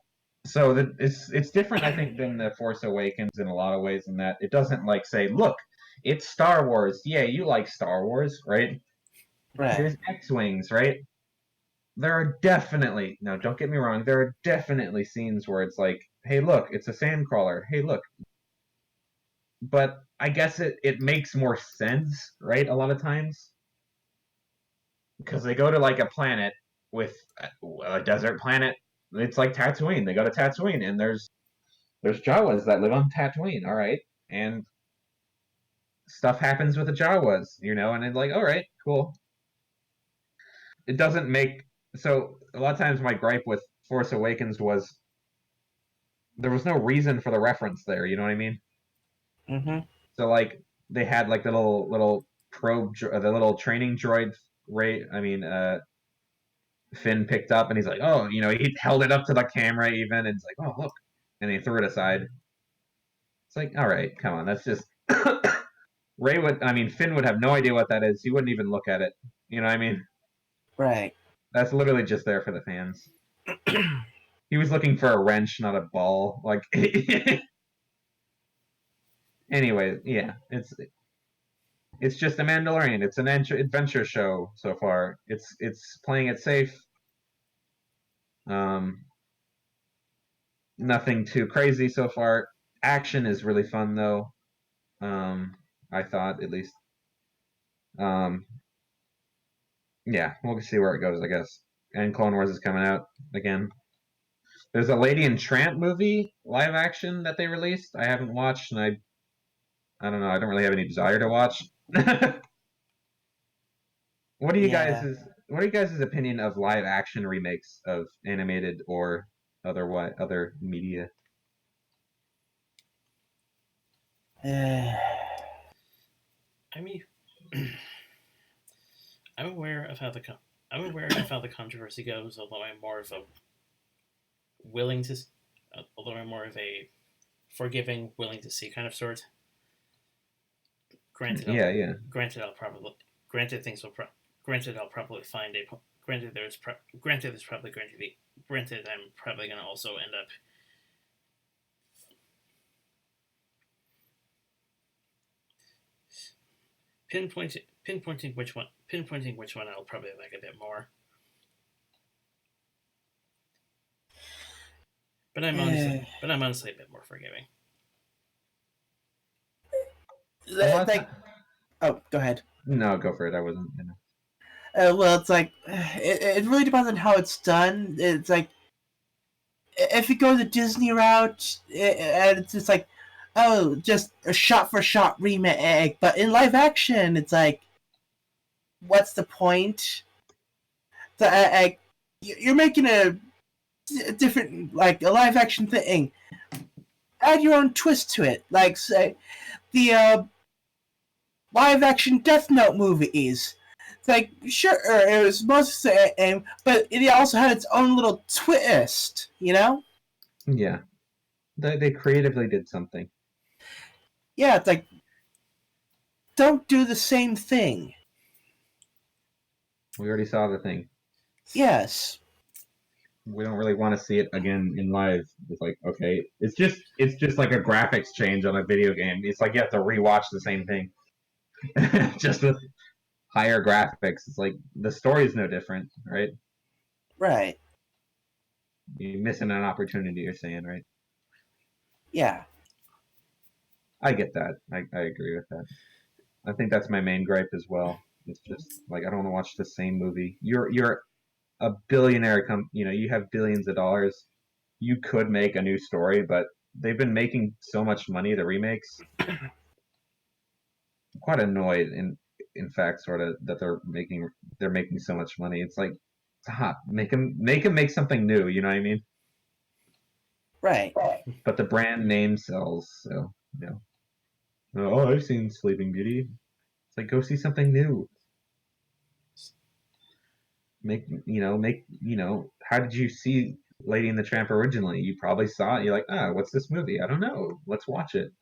[SPEAKER 2] So it's different, I think, than the Force Awakens in a lot of ways, in that it doesn't say, "Look, it's Star Wars. Yeah, you like Star Wars, right?
[SPEAKER 1] Right.
[SPEAKER 2] There's X-wings, right?" There are definitely, no, don't get me wrong, there are definitely scenes where it's like, "Hey, look, it's a sandcrawler. Hey, look." But I guess it makes more sense, right? A lot of times, because they go to a planet with a desert planet, It's like Tatooine. They go to Tatooine, and there's Jawas that live on Tatooine. All right, and stuff happens with the Jawas, and it's like, all right, cool. It doesn't make so. A lot of times, my gripe with Force Awakens was there was no reason for the reference there. You know what I mean?
[SPEAKER 1] Mm-hmm.
[SPEAKER 2] So like they had like the little probe, the little training droid. Finn picked up, and he's like, oh, he held it up to the camera even, and it's like, oh look, and he threw it aside. It's like, all right, come on, that's just Finn would have no idea what that is. He wouldn't even look at it. You know what I mean?
[SPEAKER 1] Right.
[SPEAKER 2] That's literally just there for the fans. He was looking for a wrench, not a ball. Like, anyway, yeah, it's just a Mandalorian. It's an adventure show so far. It's playing it safe. Nothing too crazy so far. Action is really fun though. I thought at least. Um, yeah, we'll see where it goes, I guess. And Clone Wars is coming out again. There's a Lady and Tramp movie live action that they released. I haven't watched, and I don't know. I don't really have any desire to watch. What are you
[SPEAKER 1] Yeah.
[SPEAKER 2] guys' opinion of live action remakes of animated or other media?
[SPEAKER 3] I mean, I'm aware of how the controversy goes. Although I'm more of a willing to, although I'm more of a forgiving, willing to see kind of sort. Granted,
[SPEAKER 2] Yeah, yeah.
[SPEAKER 3] granted things will granted I'll probably find a granted there's probably going to be granted I'm probably going to also end up pinpointing which one I'll probably like a bit more. But I'm honestly a bit more forgiving.
[SPEAKER 1] Like, oh, go ahead.
[SPEAKER 2] No, go for it. I wasn't.
[SPEAKER 1] Well, it's like it really depends on how it's done. It's like if you go the Disney route, and it's just like, oh, just a shot for shot remake. But in live action, it's like, what's the point? So, you're making a different, like a live action thing. Add your own twist to it. Like, say, the live action Death Note movies. It's like, sure, it was mostly the same, but it also had its own little twist,
[SPEAKER 2] Yeah. They creatively did something.
[SPEAKER 1] Yeah, it's like, don't do the same thing.
[SPEAKER 2] We already saw the thing.
[SPEAKER 1] Yes.
[SPEAKER 2] We don't really want to see it again in live. It's like, okay, it's just like a graphics change on a video game. It's like you have to rewatch the same thing, just with higher graphics. It's like the story is no different, right?
[SPEAKER 1] Right.
[SPEAKER 2] You're missing an opportunity. You're saying, right?
[SPEAKER 1] Yeah.
[SPEAKER 2] I get that. I agree with that. I think that's my main gripe as well. It's just like I don't want to watch the same movie. You're a billionaire. You have billions of dollars. You could make a new story, but they've been making so much money. The remakes. I'm quite annoyed, in fact, sort of that they're making so much money. It's like, stop. Make them make something new. You know what I mean?
[SPEAKER 1] Right.
[SPEAKER 2] But the brand name sells, so Oh, I've seen Sleeping Beauty. It's like, go see something new. How did you see Lady and the Tramp originally? You probably saw it. You're like, what's this movie? I don't know. Let's watch it.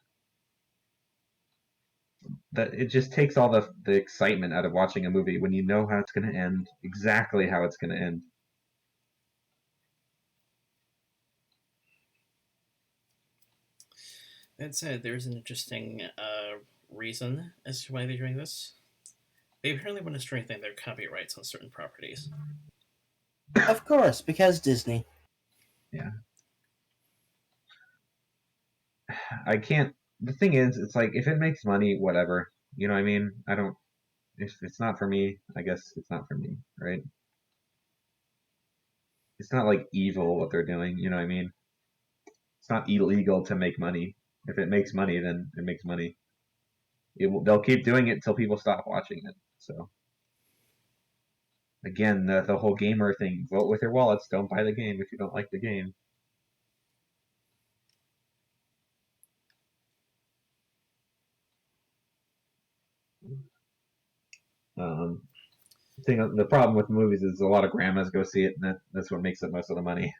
[SPEAKER 2] That it just takes all the excitement out of watching a movie when you know how it's going to end, exactly how it's going to end.
[SPEAKER 3] That said, there's an interesting reason as to why they're doing this. They apparently want to strengthen their copyrights on certain properties.
[SPEAKER 1] Of course, because Disney.
[SPEAKER 2] Yeah. I can't. The thing is, it's like if it makes money, whatever. You know what I mean? I don't. If it's not for me, I guess it's not for me, right? it's not like evil what they're doing. You know what I mean? It's not illegal to make money. If it makes money, then it makes money. They'll keep doing it until people stop watching it. So again, the whole gamer thing: vote with your wallets. Don't buy the game if you don't like the game. The problem with movies is a lot of grandmas go see it, and that's what makes it most of the money.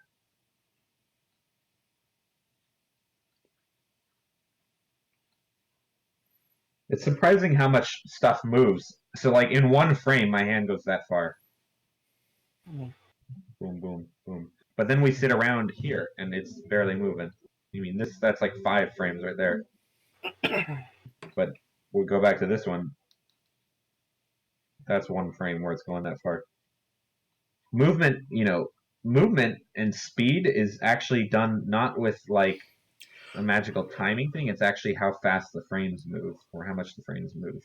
[SPEAKER 2] It's surprising how much stuff moves. So, like, in one frame, my hand goes that far. Boom, boom, boom. But then we sit around here, and it's barely moving. I mean, that's like 5 frames right there. But we'll go back to this one. That's 1 frame where it's going that far. Movement, movement and speed is actually done not with, like, a magical timing thing. It's actually how fast the frames move, or how much the frames move.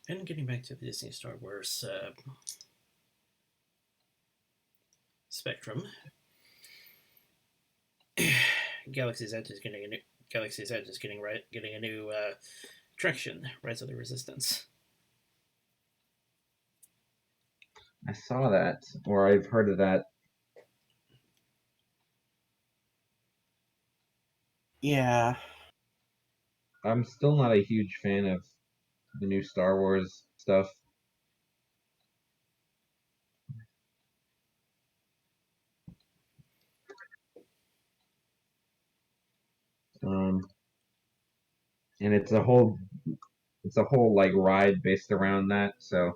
[SPEAKER 3] And getting back to the Disney Star Wars spectrum, Galaxy's Edge is getting a new attraction, Rise of the Resistance.
[SPEAKER 2] I saw that, or I've heard of that.
[SPEAKER 1] Yeah.
[SPEAKER 2] I'm still not a huge fan of the new Star Wars stuff. And it's a whole like ride based around that. So,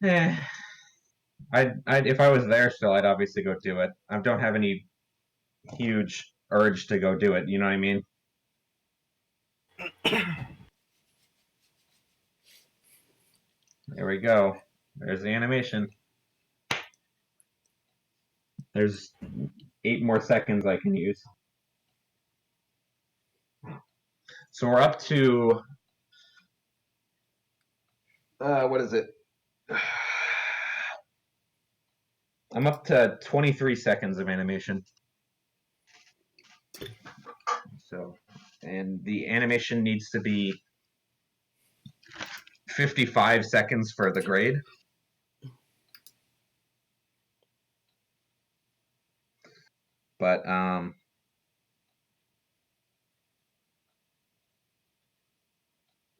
[SPEAKER 2] if I was there still, I'd obviously go do it. I don't have any huge urge to go do it. You know what I mean? There we go. There's the animation. There's 8 more seconds I can use. So we're up to what is it? I'm up to 23 seconds of animation. So, and the animation needs to be 55 seconds for the grade. But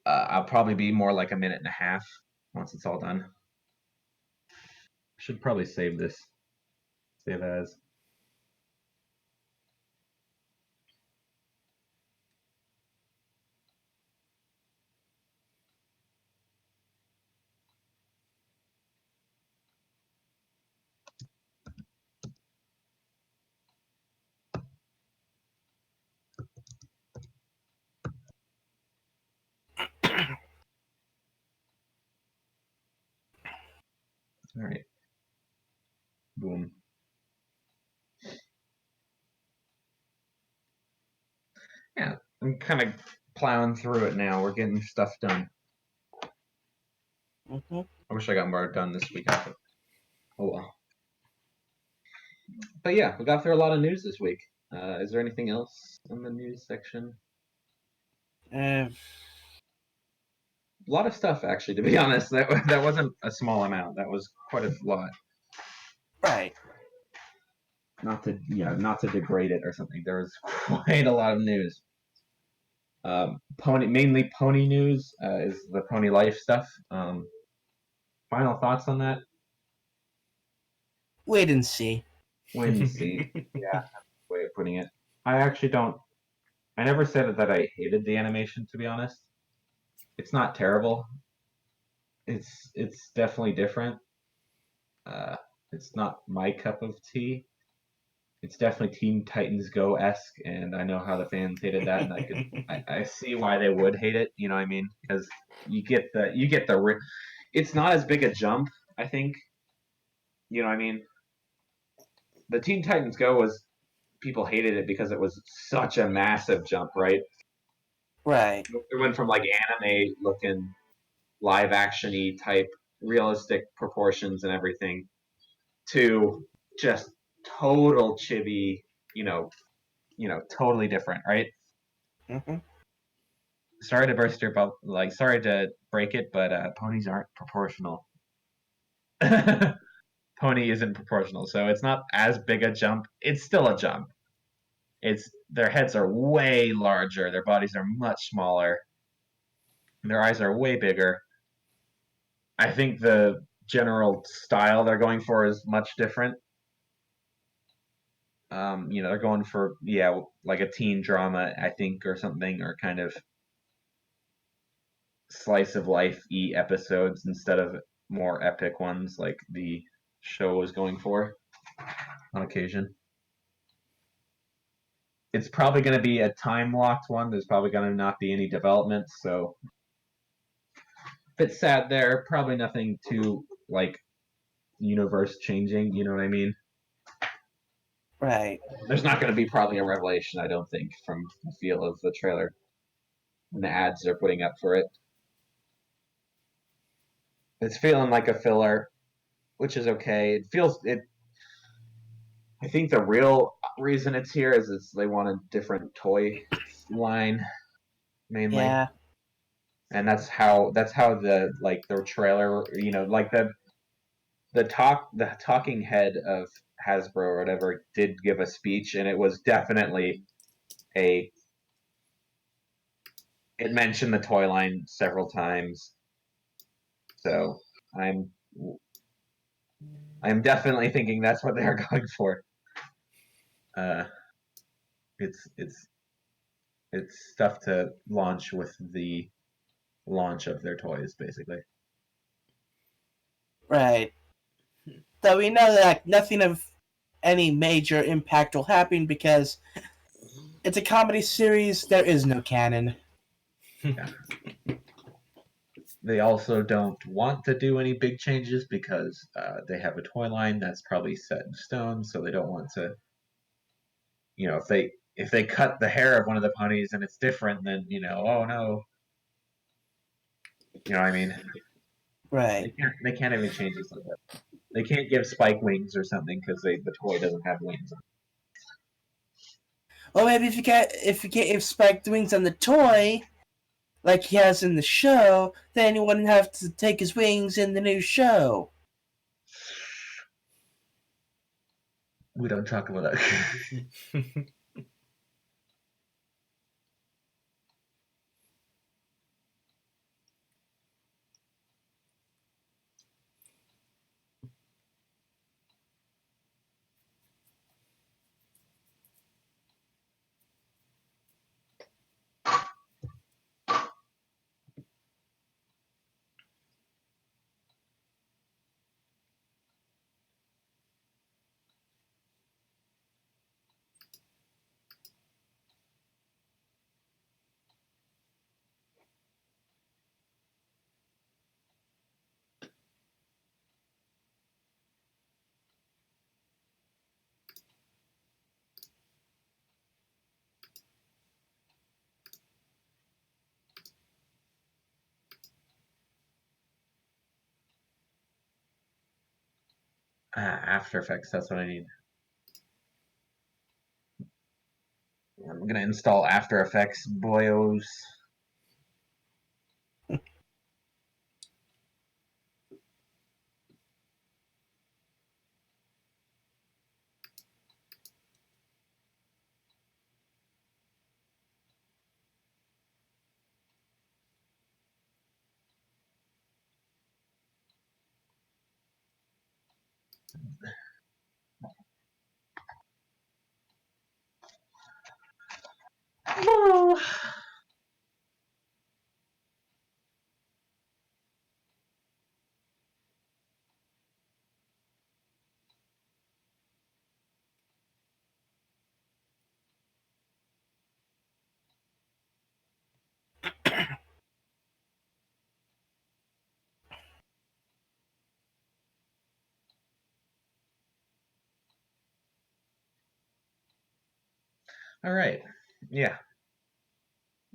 [SPEAKER 2] I'll probably be more like a minute and a half once it's all done. Should probably save this. Save as. All right. Boom. Yeah, I'm kind of plowing through it now. We're getting stuff done.
[SPEAKER 1] Mm-hmm.
[SPEAKER 2] I wish I got more done this week. Oh well. But yeah, we got through a lot of news this week. Is there anything else in the news section? A lot of stuff, actually. To be honest, that wasn't a small amount. That was quite a lot.
[SPEAKER 1] Right.
[SPEAKER 2] Not to degrade it or something. There was quite a lot of news. Mainly pony news is the pony life stuff. Final thoughts on that?
[SPEAKER 1] Wait and see.
[SPEAKER 2] Wait and see. Yeah, that's the way of putting it. I actually don't. I never said that I hated the animation. To be honest, it's not terrible. It's definitely different. It's not my cup of tea. It's definitely Teen Titans Go-esque, and I know how the fans hated that, and I see why they would hate it. You know what I mean? Because you get the it's not as big a jump, I think. You know what I mean? The Teen Titans Go was people hated it because it was such a massive jump, right?
[SPEAKER 1] Right.
[SPEAKER 2] It went from like anime looking live actiony type realistic proportions and everything to just total chibi, totally different, right?
[SPEAKER 1] Mm-hmm.
[SPEAKER 2] Sorry to burst your bubble, like sorry to break it, but ponies aren't proportional. Pony isn't proportional, so it's not as big a jump. It's still a jump. It's their heads are way larger, their bodies are much smaller, their eyes are way bigger. I think the general style they're going for is much different. They're going for like a teen drama, I think, or something, or kind of slice of life episodes instead of more epic ones like the show was going for on occasion. It's probably going to be a time locked one. There's probably going to not be any development, so if it's sad there, probably nothing too like universe changing. You know what I mean?
[SPEAKER 1] Right.
[SPEAKER 2] There's not going to be probably a revelation, I don't think, from the feel of the trailer and the ads they're putting up for it. It's feeling like a filler, which is okay. It. I think the real reason it's here is they want a different toy line mainly,
[SPEAKER 1] Yeah.
[SPEAKER 2] and that's how the trailer, like the talking head of Hasbro or whatever did give a speech, and it was definitely a it mentioned the toy line several times. So I'm I'm definitely thinking that's what they're going for. Uh, it's it's stuff to launch with the launch of their toys, basically.
[SPEAKER 1] Right. So we know that nothing of any major impact will happen because it's a comedy series. There is no canon.
[SPEAKER 2] Yeah. They also don't want to do any big changes because they have a toy line that's probably set in stone, so they don't want to. If they cut the hair of one of the ponies and it's different, then oh no, you know what I mean.
[SPEAKER 1] Right.
[SPEAKER 2] They can't even change this like that. They can't give Spike wings or something because the toy doesn't have wings.
[SPEAKER 1] Well, maybe if Spike wings on the toy, like he has in the show, then he wouldn't have to take his wings in the new show.
[SPEAKER 2] We don't talk about that. After Effects, that's what I need. I'm gonna install After Effects, boyos. All right. Yeah.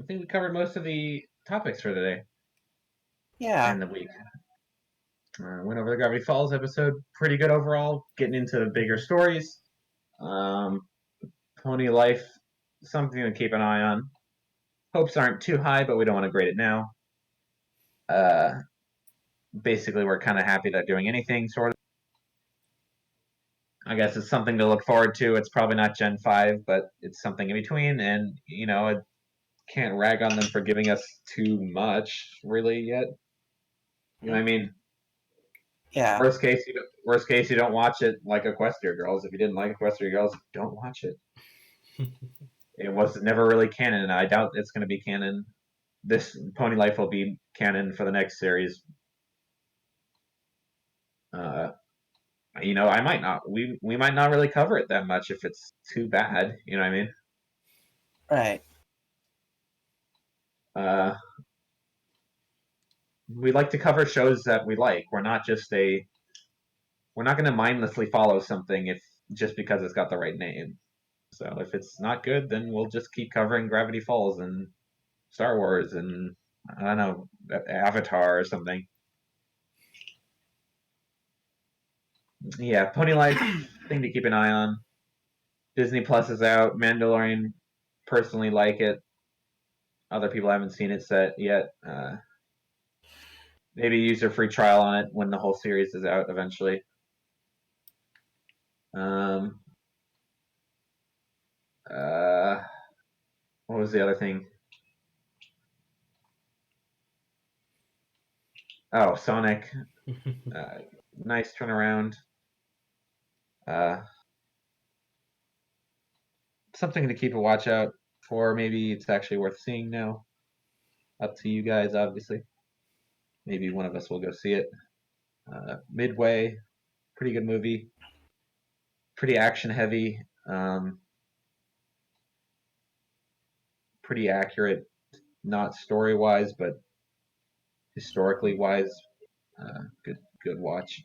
[SPEAKER 2] I think we covered most of the topics for today
[SPEAKER 1] Yeah.
[SPEAKER 2] and the week. Went over the Gravity Falls episode. Pretty good overall. Getting into the bigger stories. Pony Life, something to keep an eye on. Hopes aren't too high, but we don't want to grade it now. Basically, we're kind of happy that doing anything, sort of. I guess it's something to look forward to. It's probably not Gen 5, but it's something in between. And, I can't rag on them for giving us too much, really, yet. You know what I mean?
[SPEAKER 1] Yeah.
[SPEAKER 2] Worst case, you don't watch it like Equestria Girls. If you didn't like Equestria Girls, don't watch it. It was never really canon, and I doubt it's going to be canon. This Pony Life will be canon for the next series. I might not. We might not really cover it that much if it's too bad. You know what I mean?
[SPEAKER 1] Right.
[SPEAKER 2] We like to cover shows that we like. We're not going to mindlessly follow something if just because it's got the right name. So if it's not good, then we'll just keep covering Gravity Falls and Star Wars and I don't know, Avatar or something. Yeah, Pony Life thing to keep an eye on. Disney Plus is out. Mandalorian, personally like it. Other people haven't seen it set yet. Maybe use a free trial on it when the whole series is out eventually. Um, what was the other thing? Oh, Sonic. Nice turnaround. Something to keep a watch out for. Maybe it's actually worth seeing now. Up to you guys, obviously. Maybe one of us will go see it. Midway, pretty good movie. Pretty action heavy. Pretty accurate, not story wise, but historically wise. Good watch.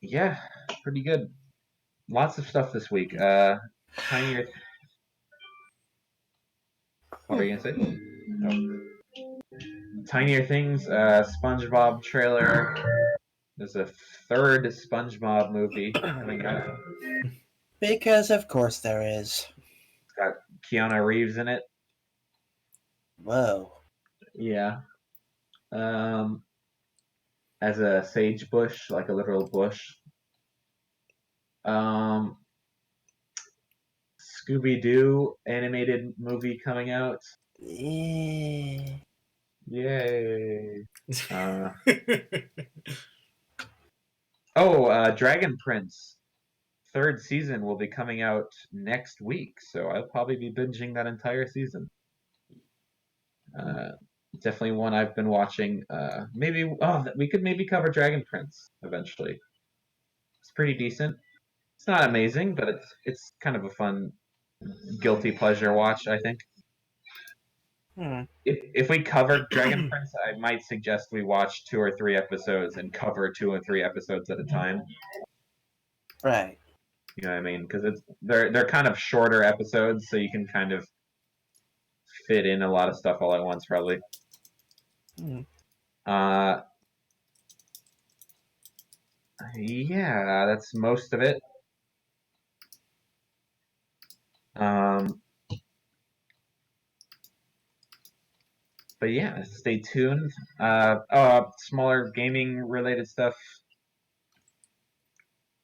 [SPEAKER 2] Yeah, pretty good. Lots of stuff this week. Tinier. What were you gonna say? Oh. Tinier Things. SpongeBob trailer. There's a third SpongeBob movie coming out.
[SPEAKER 1] Because of course there is.
[SPEAKER 2] It's got Keanu Reeves in it.
[SPEAKER 1] Whoa.
[SPEAKER 2] Yeah. As a sage bush, like a literal bush. Scooby Doo animated movie coming out.
[SPEAKER 1] Yeah.
[SPEAKER 2] Yay! Dragon Prince third season will be coming out next week, so I'll probably be binging that entire season. Definitely one I've been watching. We could maybe cover Dragon Prince eventually. It's pretty decent. It's not amazing, but it's kind of a fun guilty pleasure watch, I think. If we cover Dragon Prince, I might suggest we watch 2 or 3 episodes and cover 2 or 3 episodes at a time.
[SPEAKER 1] Right.
[SPEAKER 2] You know what I mean? Because they're kind of shorter episodes, so you can kind of fit in a lot of stuff all at once, probably. Yeah, that's most of it. But yeah, stay tuned. Smaller gaming related stuff.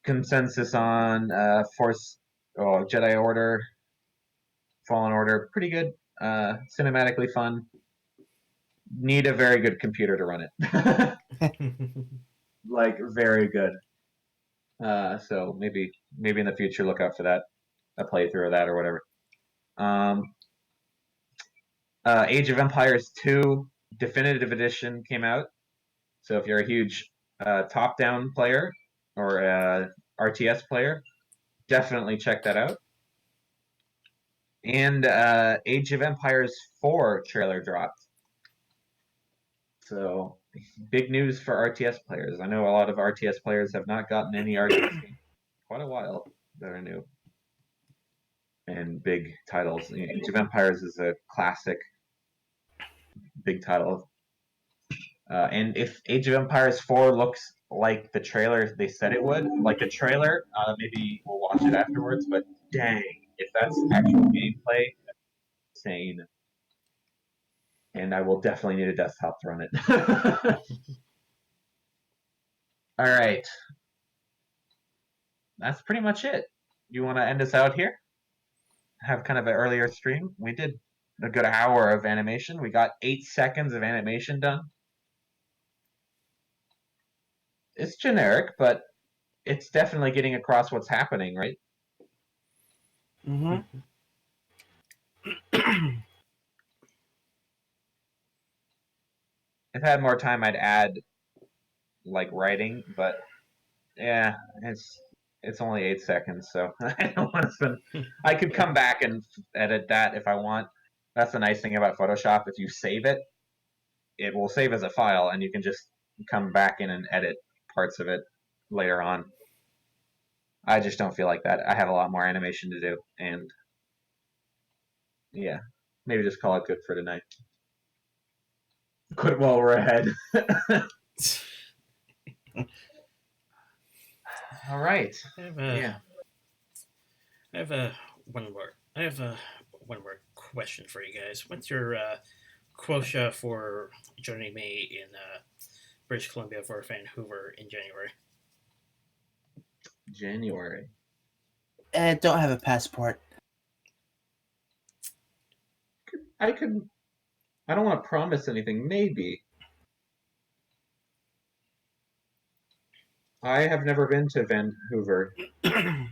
[SPEAKER 2] Consensus on Jedi Order, Fallen Order, pretty good. Cinematically fun. Need a very good computer to run it. Like very good. So maybe in the future look out for that, a playthrough of that or whatever. Age of Empires 2 Definitive Edition came out. So if you're a huge top-down player or RTS player, definitely check that out. And Age of Empires 4 trailer dropped. So big news for RTS players. I know a lot of RTS players have not gotten any RTS games in quite a while that are new. and big titles. Age of Empires is a classic big title. And if Age of Empires 4 looks like the trailer they said it would, like the trailer, maybe we'll watch it afterwards, but dang, if that's actual gameplay, insane. And I will definitely need a desktop to run it. All right. That's pretty much it. You want to end us out here? Have kind of an earlier stream? We did a good hour of animation. We got 8 seconds of animation done. It's generic, but it's definitely getting across what's happening, right?
[SPEAKER 1] Mm-hmm.
[SPEAKER 2] If I had more time, I'd add like writing, but yeah, it's only 8 seconds, so I don't want to spend. I could come back and edit that if I want. That's the nice thing about Photoshop. If you save it, it will save as a file, and you can just come back in and edit parts of it later on. I just don't feel like that. I have a lot more animation to do, and yeah, maybe just call it good for tonight. Quit while we're ahead. All right.
[SPEAKER 3] I have a one word question for you guys. What's your quota for joining me in British Columbia for Vancouver in January?
[SPEAKER 2] January.
[SPEAKER 1] And don't have a passport.
[SPEAKER 2] I could. I don't want to promise anything. Maybe. I have never been to Vancouver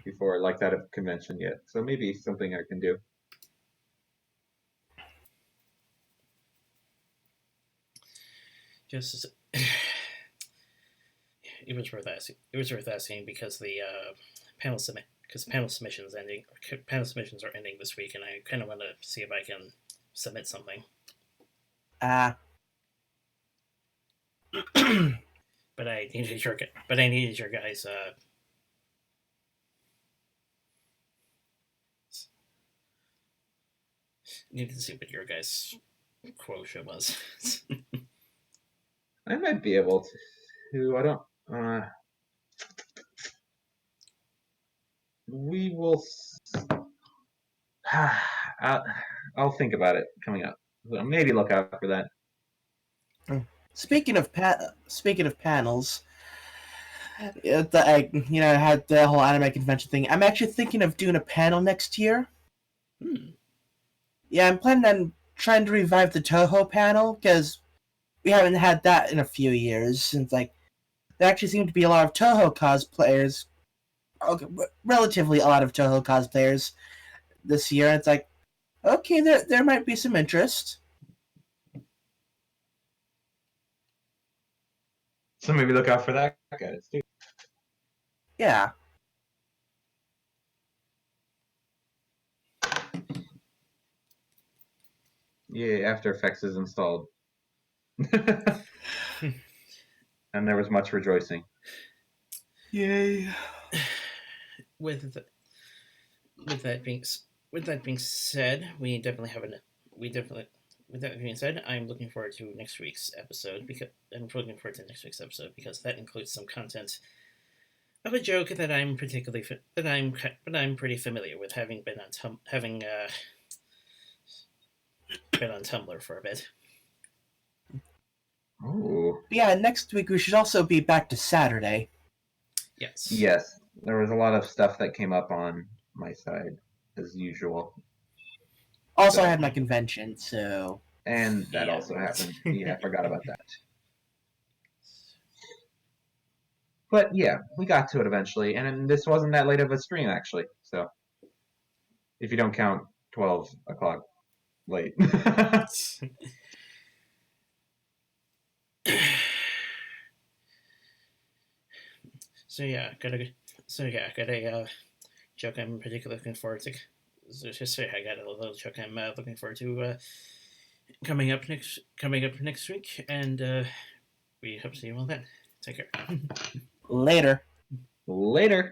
[SPEAKER 2] before, like that of convention yet. So maybe something I can do.
[SPEAKER 3] Just it was worth asking. It was worth asking because the panel submissions ending. Panel submissions are ending this week, and I kind of want to see if I can submit something. But I needed your guys. Needed to see what your guys' quota was.
[SPEAKER 2] I might be able to. I don't. We will. I'll think about it coming up. Maybe look out for that.
[SPEAKER 1] Speaking of panels, I had the whole anime convention thing. I'm actually thinking of doing a panel next year. Yeah, I'm planning on trying to revive the Toho panel because we haven't had that in a few years. And there actually seem to be a lot of Toho cosplayers. Okay, relatively a lot of Toho cosplayers this year. It's like, okay, there might be some interest.
[SPEAKER 2] So maybe look out for that, guys, too.
[SPEAKER 1] Yeah.
[SPEAKER 2] Yeah, After Effects is installed. And there was much rejoicing.
[SPEAKER 1] Yay.
[SPEAKER 3] With that being said, we definitely have with that being said, I'm looking forward to next week's episode because that includes some content of a joke that I'm pretty familiar with, having been on been on Tumblr for a bit.
[SPEAKER 2] Oh.
[SPEAKER 1] Yeah, next week we should also be back to Saturday.
[SPEAKER 3] Yes.
[SPEAKER 2] Yes, there was a lot of stuff that came up on my side, as usual.
[SPEAKER 1] Also, I had my convention, so...
[SPEAKER 2] And that also happened. Yeah, I forgot about that. But yeah, we got to it eventually, and this wasn't that late of a stream, actually. So, if you don't count 12 o'clock late.
[SPEAKER 3] So I got a joke I'm particularly looking forward to. I got a little joke I'm looking forward to coming up next week, and we hope to see you all then. Take care.
[SPEAKER 1] Later.
[SPEAKER 2] Later.